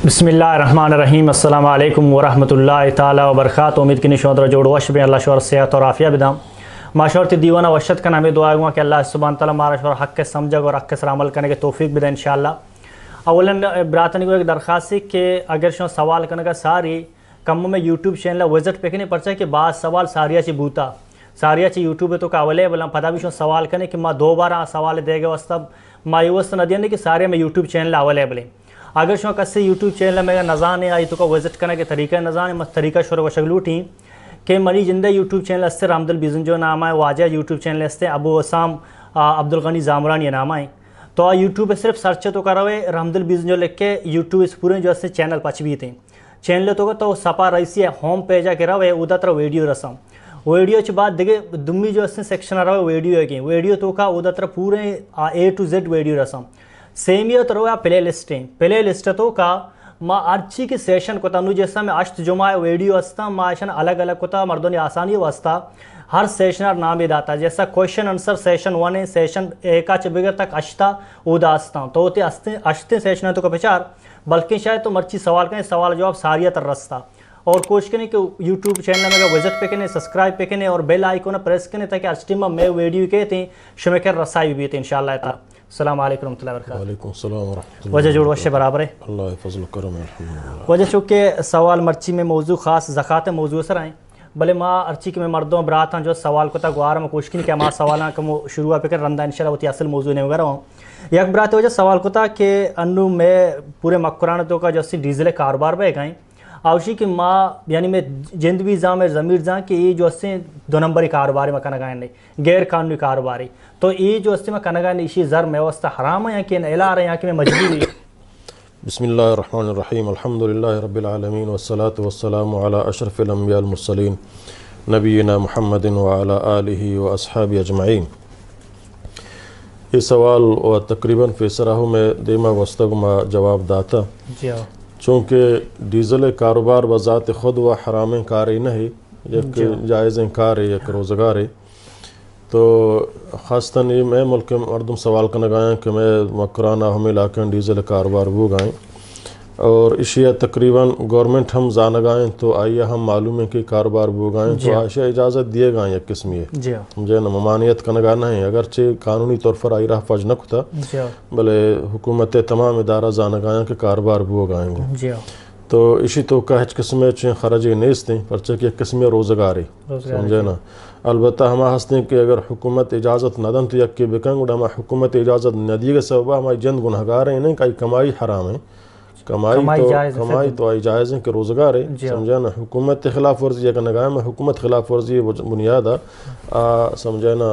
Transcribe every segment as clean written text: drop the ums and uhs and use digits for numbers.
بسم اللہ الرحمن الرحیم السلام علیکم ورحمۃ اللہ تعالی وبرکاتہ. امید کی نشود جوڑ وش میں اللہ شور صحت اور عافیہ بدام معاشرت دیوانہ وشت کا نام دعا ہوا کہ اللہ سبحانہ تعالیٰ مارا شور حق کے سمجھا اور حق کے سر عمل کرنے کے توفیق بھی دے انشاءاللہ. اولاً براتنی کو ایک درخواست ہے کہ اگر شو سوال کرنے کا ساری کم میں یوٹیوب چینل وزٹ پہ نہیں پڑتا ہے کہ بعض سوال ساریا چی بوتا ساریا چی یوٹیوب ہے تو کا اویلیبل ہم پتہ بھی شو سوال کرنے کہ ماں دوبارہ سوال دے گا واسطہ ماں یہ واسطہ نہ دینے کہ سارے میں یوٹیوب چینل اویلیبل ہیں. اگر شو کسی یوٹیوب چینل میں نظان ہے آئی تو کا وزٹ کرنے کے طریقہ نظان ہے مس طریقہ شروع و شگلوٹی کہ منی جندہ یوٹیوب چینل استے رحمدل بیزنجو نام ہے واجہ یوٹیوب چینل استے ابو اسام عبدالغنی زامرانی نام ہے. تو یوٹیوب پہ صرف سرچ تو کرو رحمدل بیزنجو لکھ کے یوٹیوب اس پورے جو اسے چینل پچ بھی تھے چینل تو سپا رئیسی ہے ہوم پیجا کے رہے ادھر تر ویڈیو رسم ویڈیو چ بعد دیکھے دمی جو اسے سیکشن رہے ویڈیو ہے کہ ویڈیو تو کا ادھر تر پورے A to Z ویڈیو رسم سیم یہ تو پلے لسٹ تو کا ما ارچی کی سیشن کو تنو جیسا میں اشت جمعہ ویڈیو استا ما اشن الگ الگ کوتا مردونی آسانی واسطہ ہر سیشن نام بھی داتا جیسا کوشچن آنسر سیشن 1 سیشن 1 چ بغیر تک اشتا اداستا تو تے اشتے سیشن تو کا پچار بلکہ شاید تو مرچی سوال کریں سوال جواب ساریہ تر رستا اور کوشش کریں کہ یوٹیوب چینل میں وزٹ پہ کریں سبسکرائب پہ کریں اور بیل آئیکن پریس کریں تاکہ ارچٹیما میں ویڈیو کے تھیں شمع کر رسائی بھی تھیں انشاءاللہ تعالی. السلام علیکم ورحمۃ اللہ وبرکاتہ. وعلیکم السلام ورحمۃ اللہ. وجہ جوڑ وشے برابر ہے اللہ فضل و کرم الحمدللہ. وجہ چونکہ سوال مرچی میں موضوع خاص زکوٰۃ موضوع سر آئیں بھلے ماں ارچی کے میں مردوں برات ہیں جو سوال کو تا گوار میں کوشش کی کہ ماں سوالاں کم شروع پہ کر رندہ انشاءاللہ وہ تی اصل موضوع نہیں وغیرہ ہوں یک برات وجہ سوال کو تا کہ انو میں پورے مکران تو کا جو سی ڈیزل کاروبار پہ گئیں آوشی کہ ماں یعنی میں جند بھی زاں میں ضمیر زاں کہ یہ جو اسے 2 نمبری کاروباری میں کنگائیں نہیں غیر قانونی کاروباری تو یہ جو اسے میں کنگائیں نہیں اسی زر میں واسطہ حرام ہے یا کہ اعلان رہے ہیں کہ میں مجبوری. بسم اللہ الرحمن الرحیم الحمدللہ رب العالمین والصلاة والسلام علی اشرف الانبیاء المرسلین نبینا محمد وعلی آلہ واصحابہ اجمعین. یہ سوال و تقریباً فیصرہ میں دیما واسطہ ما جواب داتا چونکہ ڈیزل کاروبار بذات خود و حرام کاری نہیں یک جائز کار ہے یک روزگار ہے. تو خاصتاً یہ میں ملک مردم سوال کا نگائیں کہ میں مکرانہ ہم علاقے ڈیزل کاروبار وہ گائیں اور اشیاء تقریباً گورنمنٹ ہم زانگائیں تو آئیے ہم معلوم ہے کہ کاروبار وہ گائیں تو اشیاء اجازت دیے گائیں یک قسمی ہے سمجھے نا ممانعت کا نگانا ہے اگرچہ قانونی طور پر آئی رہا فج نہ کتا بلے حکومت تمام ادارہ زانگائیں کہ کاروبار وہ گائیں گے تو اسی تو کا ہچ قسمیں چیں خرج نیست ہیں پرچہ کہ ایک قسم روزگار ہے سمجھے نا. البتہ ہما ہستے کہ اگر حکومت اجازت نہ دن تو یک کے بکن گوڑا ہما حکومت اجازت نہ دی گا سببہ ہماری جند گناہگار ہیں نہیں کہ کمائی حرام ہے کمائی تو آئی جائز ہیں کہ روزگار ہے سمجھے نا. حکومت خلاف ورزی اگر نگاہ میں حکومت خلاف ورزی بنیادہ سمجھے نا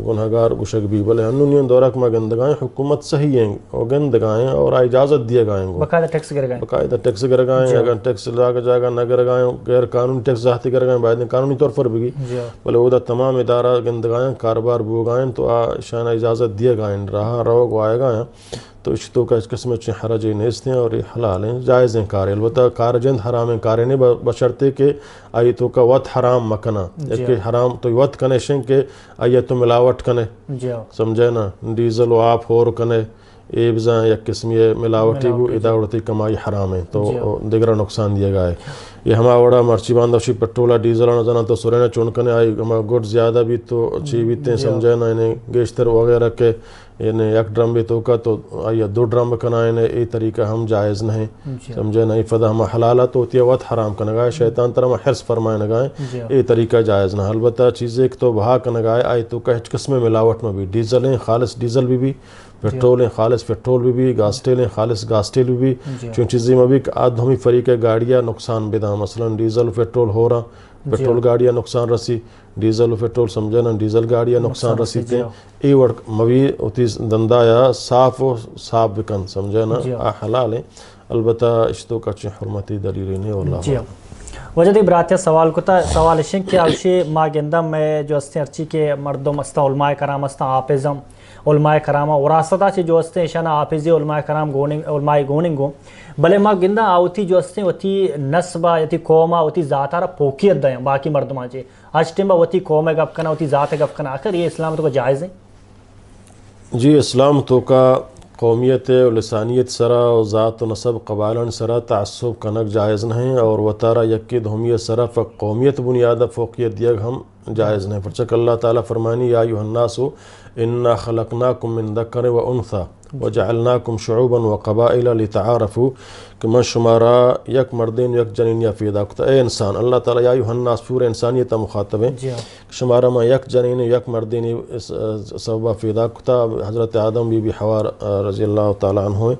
گناہگار گشک بھی بلے ہنونین دورہ کما گندگائیں حکومت صحیح ہیں اور گندگائیں اور اجازت دیا گائیں گو باقاعدہ ٹیکس گر گائیں اگر ٹیکس لگا جائے گا نہ گر گائیں غیر قانونی ٹیکس ذاتی گر گائیں بعد قانونی طور پر بھی بلے وہ تمام ادارہ گندگائیں کاروبار بو گائیں تو شانہ اجازت دیا گائیں رہا رو گو آئے گائیں تو اس تو کا اس قسم چھ حرج نیست ہیں اور یہ حلال ہیں جائز ہیں کار البتہ کار جند حرام ہیں کارے نہیں بشرطے کہ آئی تو کا وط حرام مکنا کہ حرام تو وط کنے شن کہ آئی تو ملاوٹ کنے سمجھے نا ڈیزل و آپ ہور کنے اے بزاں یک قسمی ملاوٹی وہ ادا اڑتی کمائی حرام ہے تو دیگر نقصان دیا گیا ہے. یہ ہما وڑا مرچی باندھا شی پٹرولا ڈیزل نہ تو سورینا چون کنے آئی ہما گوٹ زیادہ بھی تو اچھی بھی سمجھے نا انہیں گیشتر وغیرہ کے انہیں یک ڈرم بھی تو کا تو آئی 2 ڈرم کنا انہیں ای طریقہ ہم جائز نہیں سمجھے نا فدا ہما حلالہ تو ہوتی ہے وقت حرام کا نگائے شیطان ترہ ہما حرص فرمائے نگائیں ای طریقہ جائز نہ. البتہ چیز ایک تو بہا کا نگائے آئی تو کا ہچ قسم ملاوٹ میں بھی ڈیزل ہیں خالص ڈیزل بھی پیٹرول ہیں خالص پیٹرول بھی گاسٹیل ہیں خالص گاسٹیل بھی چون چیزیں میں بھی آدھ ہمیں فریق گاڑیاں نقصان بھی دا مثلا ڈیزل پیٹرول ہو رہا پیٹرول گاڑیاں نقصان رسی ڈیزل و پیٹرول سمجھے نا ڈیزل گاڑیاں نقصان رسی تھے ای وڑک موی ہوتی دندہ یا صاف و صاف بکن سمجھے نا حلال ہیں البتہ اشتو کا چھ حرمتی دلیل نہیں واللہ وجہ دی براتیہ سوال کو تا سوال اشن کہ آوشی ما گندہ میں جو استے ارچی کے مردم استا علماء کرام استا حافظم علماء کرامہ وراثتا چی جو استے شانا حافظی علماء کرام علماء گوننگو بلے ما گندہ آوتی جو استے وتی نسبہ یتی قومہ وتی ذاتارہ پوکیت دائیں باقی مردمان چے آج ٹیمہ وتی قوم گپ کنا وتی ذات گپ کنا آخر یہ اسلام تو کا جائز ہے. جی اسلام تو کا قومیت و لسانیت سرا و ذات و نسب قبائلن سرا تعصب کنک جائز نہیں اور وطارہ یکی دھومیت سرا فق قومیت بنیادہ فوقیت دیگ ہم جائز نہیں پرچک اللہ تعالیٰ فرمانی یا ایھا الناس انا خلقناکم من ذکر و انثی وجعلناکم شعوبا و قبائل لتعارفوا کہ من شمارا یک مردین یک جنین یا پیدا کتا اے انسان اللہ تعالیٰ یا ایھا الناس پورے انسانیت مخاطب ہے شمارا میں یک جنین یک مردین سببہ پیدا کتا حضرت آدم بی بی حوا رضی اللہ تعالیٰ عنہ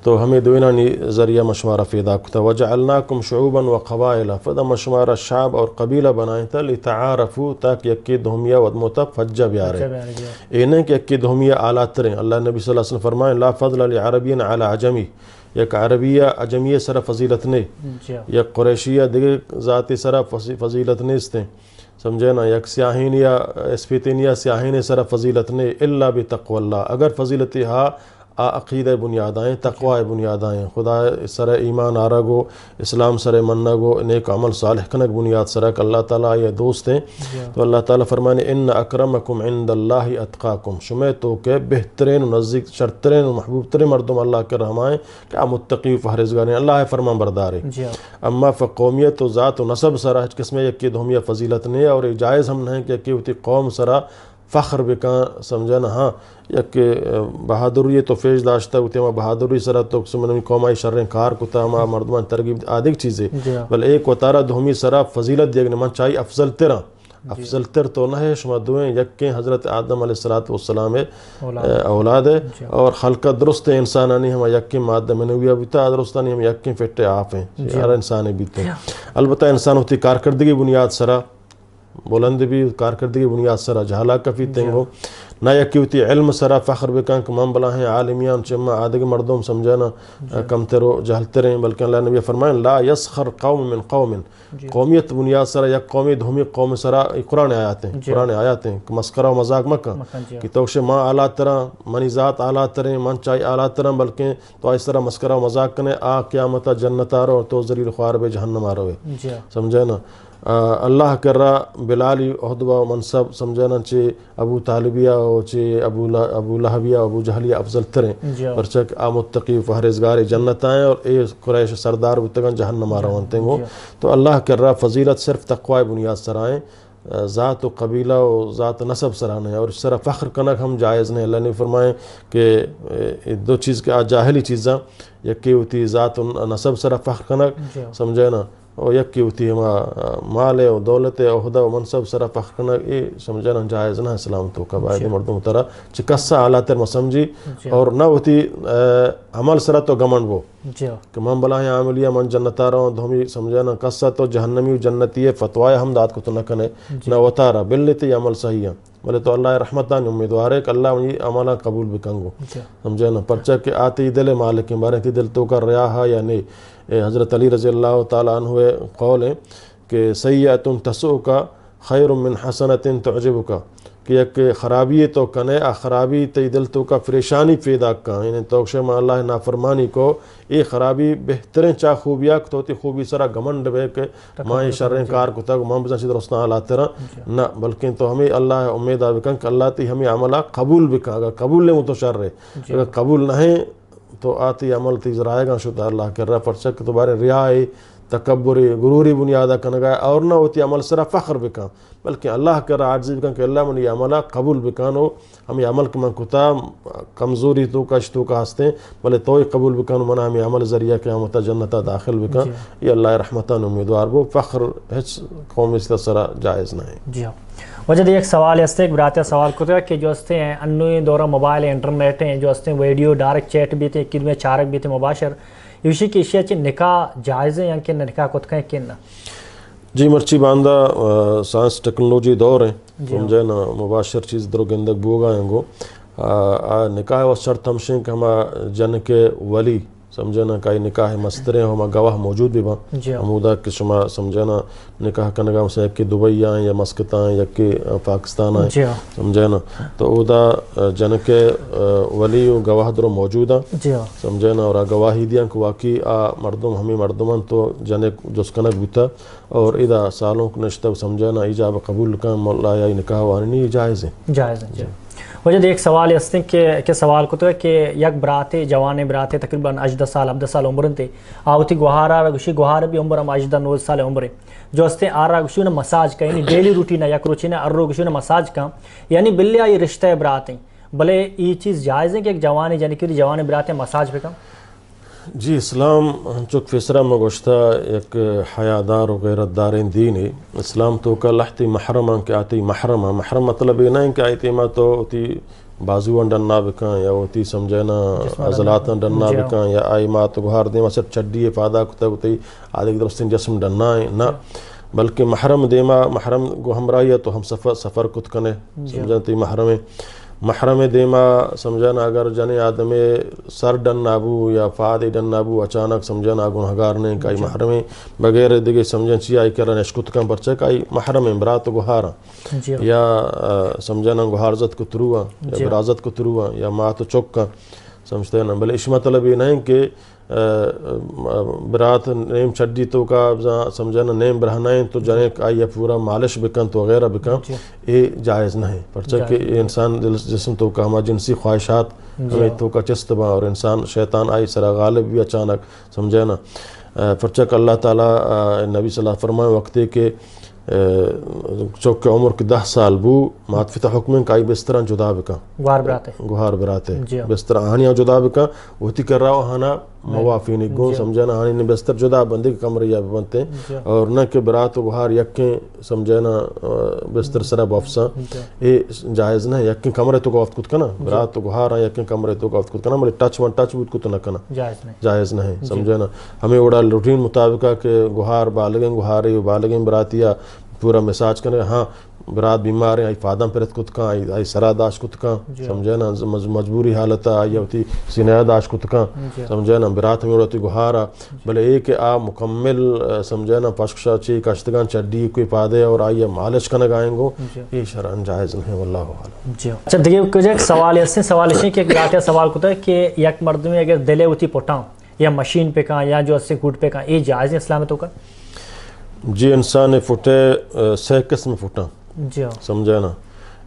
تو ہمیں دوینا ذریعہ مشمارہ پیدا کتا وجعلناکم شعوبا و قبائل فدا مشمارہ شعب اور قبیلہ بنائیں تھا لتعارفوا تاکہ یکی دھومیہ ودموتا فجہ بیارے اینیں کہ یکی دھومیہ اعلیٰ تریں اللہ نبی صلی اللہ علیہ وسلم فرمائیں لا فضل لعربین علی عجمی یک عربیہ عجمیہ سر فضیلت نہیں یک قریشیہ دیگر ذاتی سر فضیلت نہیں استیں سمجھے نا یک سیاہین یا اسپیتین یا سیاہین سر فضیلت نہیں الا بتقوی اللہ اگر فضیلتی ہا عقیدہ بنیادائیں تقوی بنیادائیں خدا سر ایمان آرگو اسلام سر منگو نیک عمل صالح کنک بنیاد سرک اللہ تعالیٰ یہ دوست ہیں تو اللہ تعالیٰ فرمانے ان اکرمکم عند اللہ اتقاکم شمع تو کہ بہترین و نزدیک شرطرین و محبوب ترین مردم اللہ کے رحمائیں کیا متقی و فہرزگاریں اللہ فرمان بردارے اما فقومیت و ذات و نسب سرا ہچ قسم یکی دھومیہ فضیلت نہیں اور جائز ہم نہیں کہ ہوتی قوم سرا فخر بکاں سمجھنا ہاں یک بہادری تو فیش داشتا ہوتی ہے بہادری سرا تو سمجھنا قومائی شریں کار کتا ما مردمان ترغیب آدھگ چیزیں بل ایک وطارہ دھومی سرا فضیلت دیکھنے من چاہیے افضل ترہ افضل تر تو نہ ہے شما دوئیں یکیں حضرت آدم علیہ السلام اولاد ہے اور خلقت درست انسانانی ہم یکیں مادہ منویہ بیتا درستانی ہم یکیں فٹے آپ ہیں ہر انسانی بیتے البتہ انسان ہوتی کارکردگی بنیاد سرا بلند بھی کارکردگی بنیاد سرا جہالا کفی تنگو نہ یکی ہوتی علم سرا فخر بکن کہ من بلا ہیں عالمیان چما آدھگ مردم سمجھانا کم ترو جہل تریں بلکہ اللہ نبی فرمائیں لا یسخر قوم من قوم قومیت بنیاد سرا یک قومی دھومی قوم سرا قرآن آیات ہیں کہ مسکرہ و مذاق مکہ کہ توشے ماں اعلیٰ طرح منی ذات اعلیٰ تریں من چاہی اعلیٰ طرح بلکہ تو اس طرح مسکرہ و مذاق کنے قیامتا جنت آرو اور تو ذلیل خوار بے جہنم آرو ہے سمجھے نا اللہ کر رہا بلالی عہدبہ و منصب سمجھانا چے ابو طالبیہ و چے ابو لہبیہ و ابو جہلیہ افضل تریں پرچک متقی و فہرزگار جنت آئیں اور اے قریش سردار بتگن جہنم آرہا ہوتے ہیں تو اللہ کر رہا فضیلت صرف تقوی بنیاد سرائیں ذات و قبیلہ و ذات نسب سرانے اور اس طرح فخر کنک ہم جائز نہیں اللہ نے فرمائیں کہ دو چیز کے جاہلی چیزاں یکی ہوتی ذات و نسب سرا فخر کنک سمجھے نا اور یکی ہوتی ہے مال و دولت عہدہ و منصب سرا فخر کنک یہ سمجھنا جائز نہ اسلام تو قبائد مردم ترہ چکسا اعلیٰ تر مسمجی اور نہ ہوتی عمل سرا تو گمن وہ کہ من بلاہیں عاملیہ من جنتا رہا ہوں دھومی سمجھنا کسا تو جہنمی و جنتی ہے فتوائے حمدات کو تو نہ کنے نہ وطارہ بلتی عمل صحیح ہے بلے تو اللہ رحمتان امیدوار ہے کہ اللہ مجھے عملہ قبول بکنگو سمجھنا پرچہ کہ آتی دل مالک کے بارے تھی دل تو کر رہا ہے یا نہیں حضرت علی رضی اللہ تعالیٰ عنہ قول ہے کہ سیئۃ تسؤک خیر من حسنۃ تعجبک کہ یک خرابی تو کنے خرابی تی دل تو کا پریشانی پیدا کا یعنی توقشے میں اللہ نافرمانی کو یہ خرابی بہترین چاہ خوبیاں تو ہوتی خوبی سرا گمنڈ بے کہ ماں شریں کار کو تک ماں بزن چیز رسنا اللہ تیرا نہ بلکہ تو ہمیں اللہ امید آبکن کہ اللہ تی ہمیں عملہ قبول بکا اگر قبول لیں وہ تو شر رہے اگر قبول نہیں تو آتی عمل تی ذرائے گا شدہ اللہ کر رہا پرچک تو بارے ریائی تکبری غروری بنیادہ کنگا اور نہ ہوتی عمل سرا فخر بکا بلکہ اللہ کر رہا عاجزی بکا کہ اللہ من یہ عملہ قبول بکانو ہمیں عمل کے من کتا کمزوری تو کا شتو کا ہستے بلے توئی قبول بکانو منہ ہمیں عمل ذریعہ قیامتا جنتا داخل بکا یہ اللہ رحمتان امیدوار وہ فخر ہچ قوم اس سرا جائز نہ ہے جی ہاں وجہ ایک سوال ہے ایک براتیہ سوال کرتے ہیں کہ جو ہستے ہیں انوی دورہ موبائل انٹرنیٹ ہیں جو ہستے ہیں ویڈیو ڈائریکٹ چیٹ بھی تھے کد میں چارک بھی تھے مباشر یوشی کی اشیاء چی نکاح جائز ہیں یا کہ نکاح کت کہیں کہ نہ جی مرچی باندھا سائنس ٹیکنالوجی دور ہیں سمجھے نا مباشر چیز درو گندگ بوگا ہیں گو نکاح و شرط ہمشیں کہ ہما جن کے ولی سمجھنا کئی نکاح مستریں ہما گواہ موجود بھی با عمودہ کہ شما سمجھنا نکاح کنگا مثلا یک دبئی آئیں یا مسکت آئیں یک پاکستان آئیں سمجھنا تو اودا جن کے ولی و گواہ درو موجود ہیں سمجھنا اور گواہی دیاں کہ واقعی مردم ہمیں مردمان تو جن جس کنک بیتا اور ادا سالوں کو نشتہ سمجھنا ایجاب قبول کا مولا یا نکاح وانی جائز ہیں وجہ ایک سوال اس کہ سوال کو تو ہے کہ یک براتے جوان براتے تقریباً 18 سال عمرن تے آوتی گوہارا گوشی گوہار بھی عمرم 18 سال عمرے جو استے آرا گوشی مساج کا یعنی ڈیلی روٹین یک روچینہ ارو گوشی مساج کا یعنی بلیا یہ رشتہ براتیں بھلے یہ چیز جائز ہے کہ ایک جوانی یعنی کہ جوان براتیں مساج پہ کم؟ جی اسلام چک فیسرہ میں گوشتا ایک حیادار و غیرت دارین دین ہے. اسلام تو کا لحتی محرم کہ آتی محرم محرم مطلب یہ نہیں کہ آتی ما تو تی بازوان ڈننا بکاں یا ہوتی سمجھنا عضلاتاں ڈننا بکاں یا آئی ما تو گوھار دیما صرف چڈی فادہ کتا ہوتی آدھے درستین جسم ڈننا ہے نا بلکہ محرم دیما محرم گو ہمراہی ہے تو ہم سفر کت کنے سمجھنتی محرم محرم دیما سمجھنا اگر جنے آدم سر ڈن نابو یا فاد ڈن نابو اچانک سمجھنا گنہگار نے کئی محرم بغیر دیگے سمجھن چی آئی کرن اشکت کم پرچے کئی محرم برات گوھارا یا سمجھنا گوھارزت کو تروا یا برازت کو تروا یا مات چک کا سمجھتے ہیں نا بلے اس مطلب یہ نہیں کہ برات نیم چڈی تو کا سمجھنا نیم برہنائیں تو جنے آئی پورا مالش بکن تو وغیرہ بکن یہ جائز نہیں پرچہ کہ انسان جسم تو کا ہما جنسی خواہشات ہمیں تو کا چستبا اور انسان شیطان آئی سرا غالب بھی اچانک سمجھنا پرچہ کہ اللہ تعالیٰ نبی صلی اللہ علیہ وسلم فرمائے وقتے کہ چوک عمر کی 10 سال بو ماتفتہ حکمیں کائی بستران جدا بکا گوھار براتے بستر آہنیاں جدا بکا وہتی کر رہا آہانا موافینی گو سمجھنا آہنی نے بستر جدا بندے کے کمریا بنتے اور نہ کہ برات و گوھار یکیں سمجھنا بستر سرا بافسا یہ جائز نہ یکیں کمرے تو گوفت کت کنا برات و گوھار یکیں کمرے تو گوفت کت کنا ملے ٹچ بود کت نہ کنا جائز نہیں سمجھنا ہمیں اڑا روٹین مطابقہ کہ گوھار بالگیں گوھارے بالگیں براتیا پورا مساج کرنے ہاں برات بیمار ہیں آئی فادم پرت کت کان آئی سرا داش کت کان سمجھنا مجبوری حالت آئی ہوتی سینہ داش کت کان سمجھنا برات میں اڑتی گوھارا بلے ایک آ مکمل سمجھنا پشکشا چی کشتگان چڈی کوئی پادے اور آئی مالش کنگ آئیں گو یہ شرعن جائز نہیں واللہ عالم. اچھا دیکھیں کچھ ایک سوال ہے کہ ایک راتیہ سوال کو ہے کہ یک مرد میں اگر دلے ہوتی پٹاں یا مشین پہ کان یا جو اس سے کوٹ پہ کان یہ جائز ہے اسلام تو کا؟ جی انسان فٹے 6 قسم فٹاں سمجھنا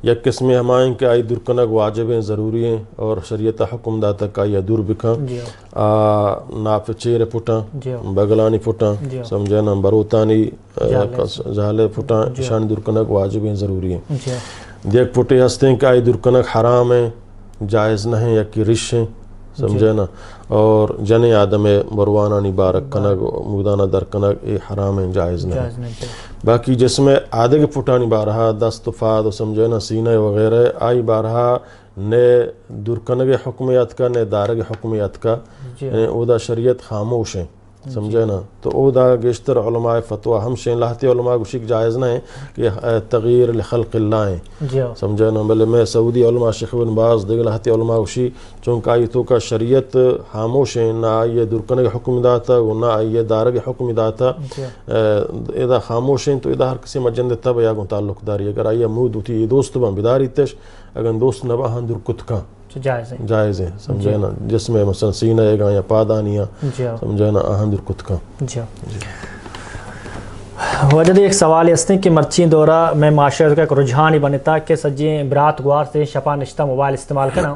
یک قسم ہمائیں کہ آئی درکنگ واجب ہیں ضروری ہیں اور شریعت حکم داتا کہ آئی دور بکھاں ناف چیر پھٹاں بگلانی پھٹاں سمجھنا بروتانی جہلے پھٹاں شان درکنگ واجب ہیں ضروری ہیں. دیکھ پھٹے ہستے ہیں کہ آئی درکنگ حرام ہیں جائز نہیں یا کی رش ہیں سمجھنا اور جنے آدم بروانہ نبارک کنگ مودانہ در کنگ اے حرام ہیں جائز نہیں. باقی جس میں آدھے کے پھٹانی بارہا دست فاد سمجھنا سینہ وغیرہ آئی بارہا نے درکنگ حکمیت کا نے دارگ حکمیت کا او دا شریعت خاموش ہیں سمجھنا تو او دا گشتر علماء فتوہ ہم شین لاہتی علماء گوشک جائز نہیں کہ تغییر لخلق اللہ ہیں سمجھنا بلے میں سعودی علماء شیخ بن باز دیگر لاہتی علماء گوشی چونکہ آئی تو کا شریعت خاموش ہیں نہ آئیے درکنگ حکم داتا نہ آئیے دارگ حکم داتا ادا خاموش ہیں تو ادا ہر کسی مجند تب یا گن تعلق داری اگر آئیے مود ہوتی یہ دوست بان بداری تش اگر دوست نبا ہاں درکت کا جائز ہے سمجھنا جس میں مثلا سینہ گا یا پادانیاں سمجھنا آہن درکت کا. وجہ ایک سوال اس نے کہ مرچین دورہ میں معاشرت کا ایک رجحان ہی بنتا کہ سجیں برات گوار سے شپا نشتہ موبائل استعمال کرنا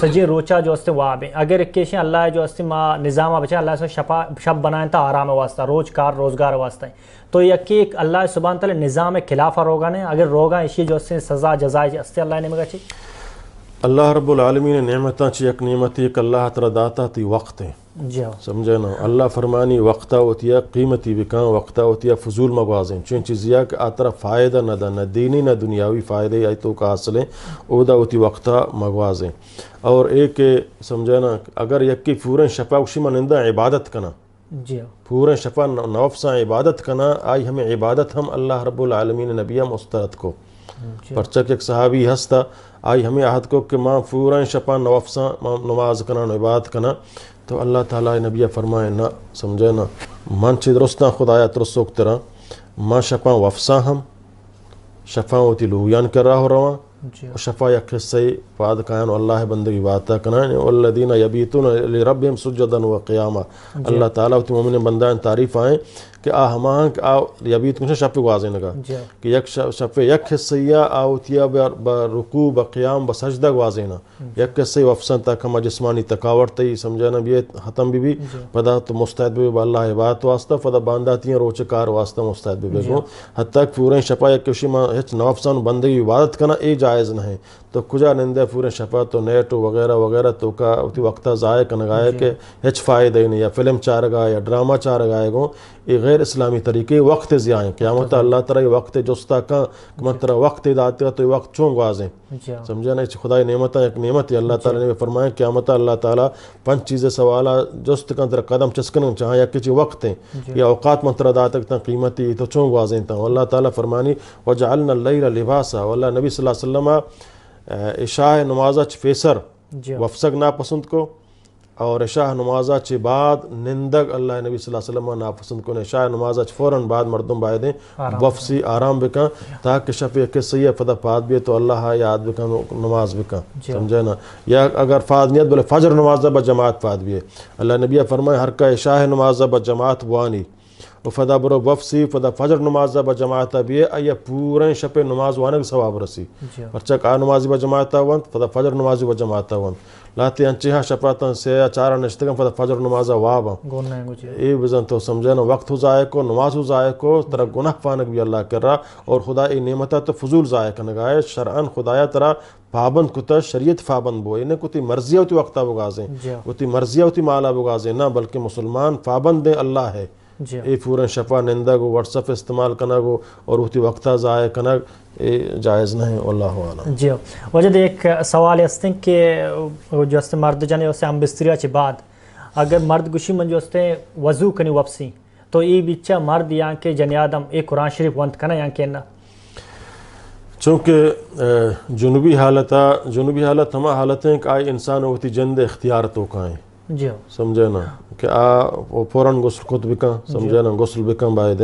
سجیں روچا جو استے واب ہیں اگر ایک کیشیں اللہ جو استے نظام بچا اللہ سے شب بنائیں تا آرام واسطہ روز کار روزگار واسطہ تو یکی ایک اللہ سبحانہ تعالی نظام خلاف روگا نے اگر روگا اسی جو استے سزا جزائے استے اللہ نے مگا چی اللہ رب العالمین نعمتاں چی ایک نعمتی ایک اللہ تعالی داتا تی وقت ہے سمجھنا اللہ فرمانی وقتہ ہوتیا قیمتی بکاں وقتہ ہوتیا فضول مغازیں چون چیزیا کہ آترا فائدہ نہ دا نہ دینی نہ دنیاوی فائدے آئی تو کا حاصلیں او دا ہوتی وقتہ مغازیں اور ایک سمجھنا اگر یکی پورن شفا اسی منندہ عبادت کنا پورن شفا نوفساں عبادت کنا آئی ہمیں عبادت ہم اللہ رب العالمین نبیہ مسترد کو پرچک ایک صحابی ہستا آئی ہمیں عہد کو کہ ماں پورا شپا نوفساں نماز کنا عبادت کنا تو اللہ تعالیٰ نبیہ فرمائے نہ سمجھے نا من چی درستاں خدایا ترسوک ترا ماں شپا وفساں ہم شفا ہوتی لویان کر رہا ہو رواں شفا یک حصہ پاد کائن اللہ بندگی باتا کنا والذین یبیتون لربہم سجدا و قیاما اللہ تعالیٰ ہوتی مومن بندان تعریف آئیں کہ ہمان یبیت کچھ شپ واضح نگا کہ یک شپ یک حصہ آوتیا برکوع بقیام بسجدہ واضح نا یک حصہ وفسن تک ہما جسمانی تکاوٹ تی سمجھانا بھی ختم بھی پدا تو مستعد بھی اللہ عبادت واسطہ پدا بانداتیاں روچ کار واسطہ مستعد بھی گو حتیٰ کہ پورے شپا یک کشی ما ہچ نوفسان بندگی عبادت کرنا اے جائز نہیں تو کجا نندے پورے شپا تو نیٹ وغیرہ وغیرہ تو کا اتی وقتہ ضائع کنگائے کہ ہچ فائدہ ہی نہیں یا فلم چار گائے یا ڈرامہ چار گائے گو یہ غیر اسلامی طریقے وقت ضیائیں قیامت اللہ تعالی وقت جستا کا مطلب وقت داتے تو یہ وقت چون واضح سمجھا نا خدا نعمت ایک نعمت ہے اللہ تعالی نے فرمایا قیامت اللہ تعالی پنچ چیزیں سوالا جست کا تر قدم چسکن چاہاں یا کچھ وقت ہیں یا اوقات مطلب داتک تا قیمتی تو چون واضح تا اللہ تعالی فرمانی وجعلنا اللیل لباسا واللہ نبی صلی اللہ علیہ وسلم عشاء نمازہ فیسر وفسق ناپسند کو اور عشاء نمازہ چھ بعد نندگ اللہ نبی صلی اللہ علیہ وسلم ناپسند کو عشاء نمازہ چھ فوراً بعد مردم باید دیں وفسی آرام بکن تاکہ شفیع کے سیئے فدا فاد بھی تو اللہ یاد بکن نماز بکن سمجھے نا یا اگر فاد نیت بولے فجر نمازہ بجماعت فاد بھی ہے اللہ نبی فرمائے ہر کا عشاء نمازہ بجماعت وانی و فدا برو وفسی فدا فجر نمازہ بجماعت بھی ہے یا پورے شپ نماز وانے ثواب رسی پرچک آ نمازی بجماعت وانت فدا فجر نمازی بجماعت وانت لاتی انچیہاں شپاتاں سے چارہ نشتگم فدا فجر نمازہ وابا اے بزن تو سمجھانا وقت ہو ضائع کو نماز ہو ضائع کو ترہ گناہ پانک بھی اللہ کر رہا اور خدا ای نعمتہ تو فضول ضائع کنگائے شرعن خدایہ ترہ پابند کتا شریعت پابند بو انہیں کتی مرضیہ ہوتی وقتہ بگازیں کتی مرضیہ ہوتی مالا بگازیں نہ بلکہ مسلمان پابند دیں اللہ ہے اے پورن شفا نندہ گو واٹس اپ استعمال کرنا گو اور ہوتی وقتہ ضائع کرنا اے جائز نہیں اللہ عالم جی وجد ایک سوال ہے کہ جو اس مرد جانے اسے ہم بستریہ چھ بعد اگر مرد گوشی من جو اس وضو کنی وپسی تو ای بیچہ مرد یہاں کے جنی آدم ایک قرآن شریف وانت کنا یہاں کے نا چونکہ جنوبی حالت ہما حالتیں کہ آئی انسان ہوتی جند اختیار تو کائیں جی سمجھے نا کہ فوراً غسل خود بکن سمجھے نا غسل بکن باید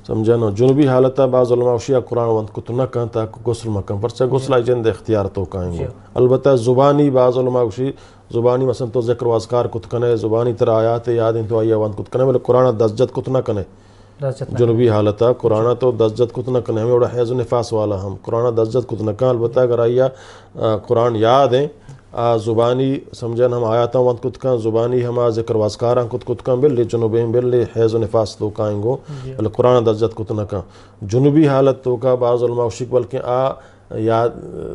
سمجھے نا جنوبی حالتہ بعض علماء وشیہ قرآن وانت کت نہ کن تاکہ غسل مکن پرچہ غسل آئی جند اختیار تو کائیں گے البتہ زبانی بعض علماء وشی زبانی مثلا تو ذکر و اذکار کت کنے زبانی تر آیات یاد ہیں تو آئیہ وانت کت کنے بلے قرآن دسجد کت نہ کنے جنوبی حالتہ قرآن تو دسجد کت نہ کنے ہمیں بڑا حیض و نفاس والا ہم قرآن دسجد کت نہ کنے البتہ اگر آئیہ قرآن یاد ہیں زبانی سمجھن ہم آیاتاں وانت کت کن زبانی ہما ذکر و اذکاراں کت کن بلی جنوبین بلی حیض و نفاس تو کائیں گو بلی قرآن دسجد کت نہ کن جنوبی حالت تو کا بعض علماء شک بلکہ یا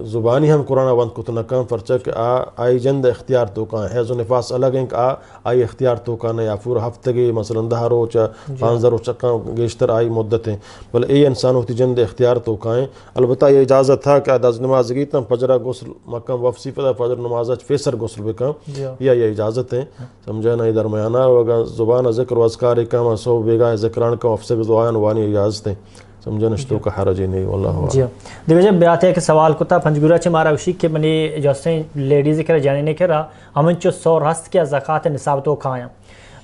زبانی ہم قرآن وانت کت نہ کن فرچہ کہ آئی جند اختیار تو کن حیض و نفاس الگ ہیں کہ آئی اختیار تو کن یا پورا ہفتگی مثلا 10 روز 15 روز چکن گیشتر آئی مدت ہیں بل اے انسان ہوتی جند اختیار تو کائیں البتہ یہ اجازت تھا کہ دز نماز گیتا فجرہ غسل مکم وفسی فدا فجر نمازہ فیسر غسل بکم یہ اجازت ہیں سمجھے نا درمیانہ اگر زبان ذکر و اذکار کم سو بیگاہ ذکران کم افسق زوان وانی اجازت ہیں سمجھے نشتو کا حرج نہیں واللہ جی دیکھو جب بیاتے ہیں کہ سوال کتا پنجگورہ چھ مارا وشی کہ منی جو سے لیڈیز کرا جانے نے کرا ہمن چو سور ہست کیا زکاة نصاب تو کھایا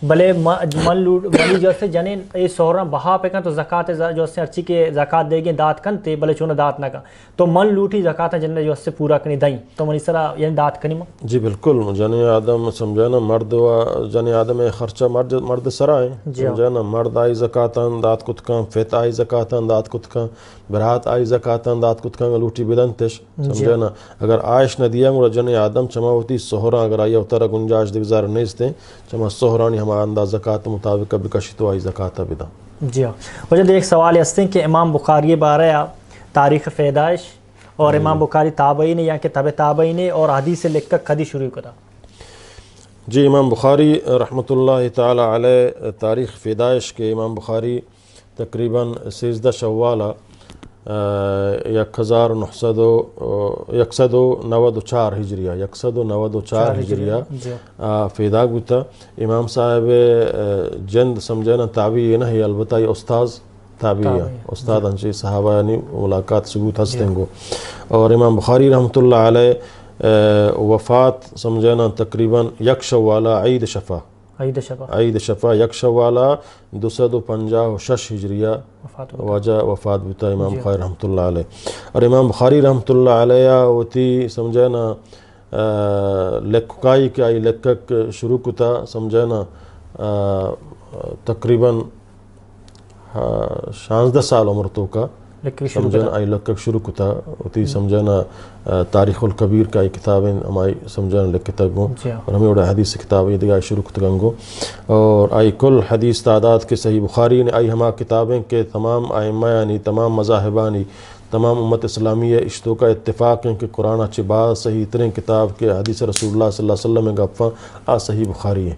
بلے من لوٹ ولی جو سے جانے یہ سوراں بہا پہ کن تو زکاة جو سے ارچی کے زکاة دے گئے دات کن تے بلے چونہ دات نہ کن تو من لوٹی زکاة جنہ جو سے پورا کنی دائیں تو من اس طرح یعنی دات کنی ماں جی بالکل جنی آدم سمجھانا مرد و جنی آدم خرچہ مرد سرائیں سمجھانا مرد آئی زکاة دات کت کن فیت آئی زکاة دات کت کن برات آئی زکاة دات کت کن لوٹی بدن تش سمجھانا اگر آئش نہ دیا گا جنی آدم چما ہوتی سہران اگر آئی اترا گنجاش دیگزار نیستے چما سہرانی ہم انداز زکاة مطابق بکشی تو آئی زکاة بدا جی ہاں وجہ ایک سوال ہے کہ امام بخاری بارہ تاریخ پیدائش اور امام بخاری تابعین یا کہ تبع تابعین اور حدیث سے لکھ کر کدی شروع کرا جی امام بخاری رحمۃ اللہ تعالی علیہ تاریخ پیدائش کے امام بخاری تقریباً 13 شوالہ 1994 ہجریہ 194 ہجریہ پیدا گتا امام صاحب جند سمجھنا تابعی نہ ہے البتہ یہ استاذ تابعی استاد انچی صحابہ یعنی ملاقات ثبوت ہستیں گو اور امام بخاری رحمۃ اللہ علیہ وفات سمجھنا تقریباً 1 شوالہ عید شفا یک شوالہ 256 ہجریہ واجہ وفات بتا امام بخاری رحمۃ اللہ علیہ اور امام بخاری رحمۃ اللہ علیہ ہوتی سمجھنا لکھائی کے آئی لکھک شروع کتا سمجھنا تقریباً 16 سال عمر تو کا سمجھنا آئی لکک شروع کتا ہوتی سمجھنا تاریخ الکبیر کا ای کتابیں ہمائی سمجھنا لکھتا گوں اور ہمیں وڑا حدیث کتابیں دیگا شروع کتا گنگو اور آئی کل حدیث تعداد کے صحیح بخاری نے آئی ہما کتابیں کے تمام ائمہ یعنی تمام مذاہبانی تمام امت اسلامیہ اشتوں کا اتفاق ہیں کہ قرآن اچھی بات صحیح اتنے کتاب کے حدیث رسول اللہ صلی اللہ علیہ وسلم میں گفاں صحیح بخاری ہے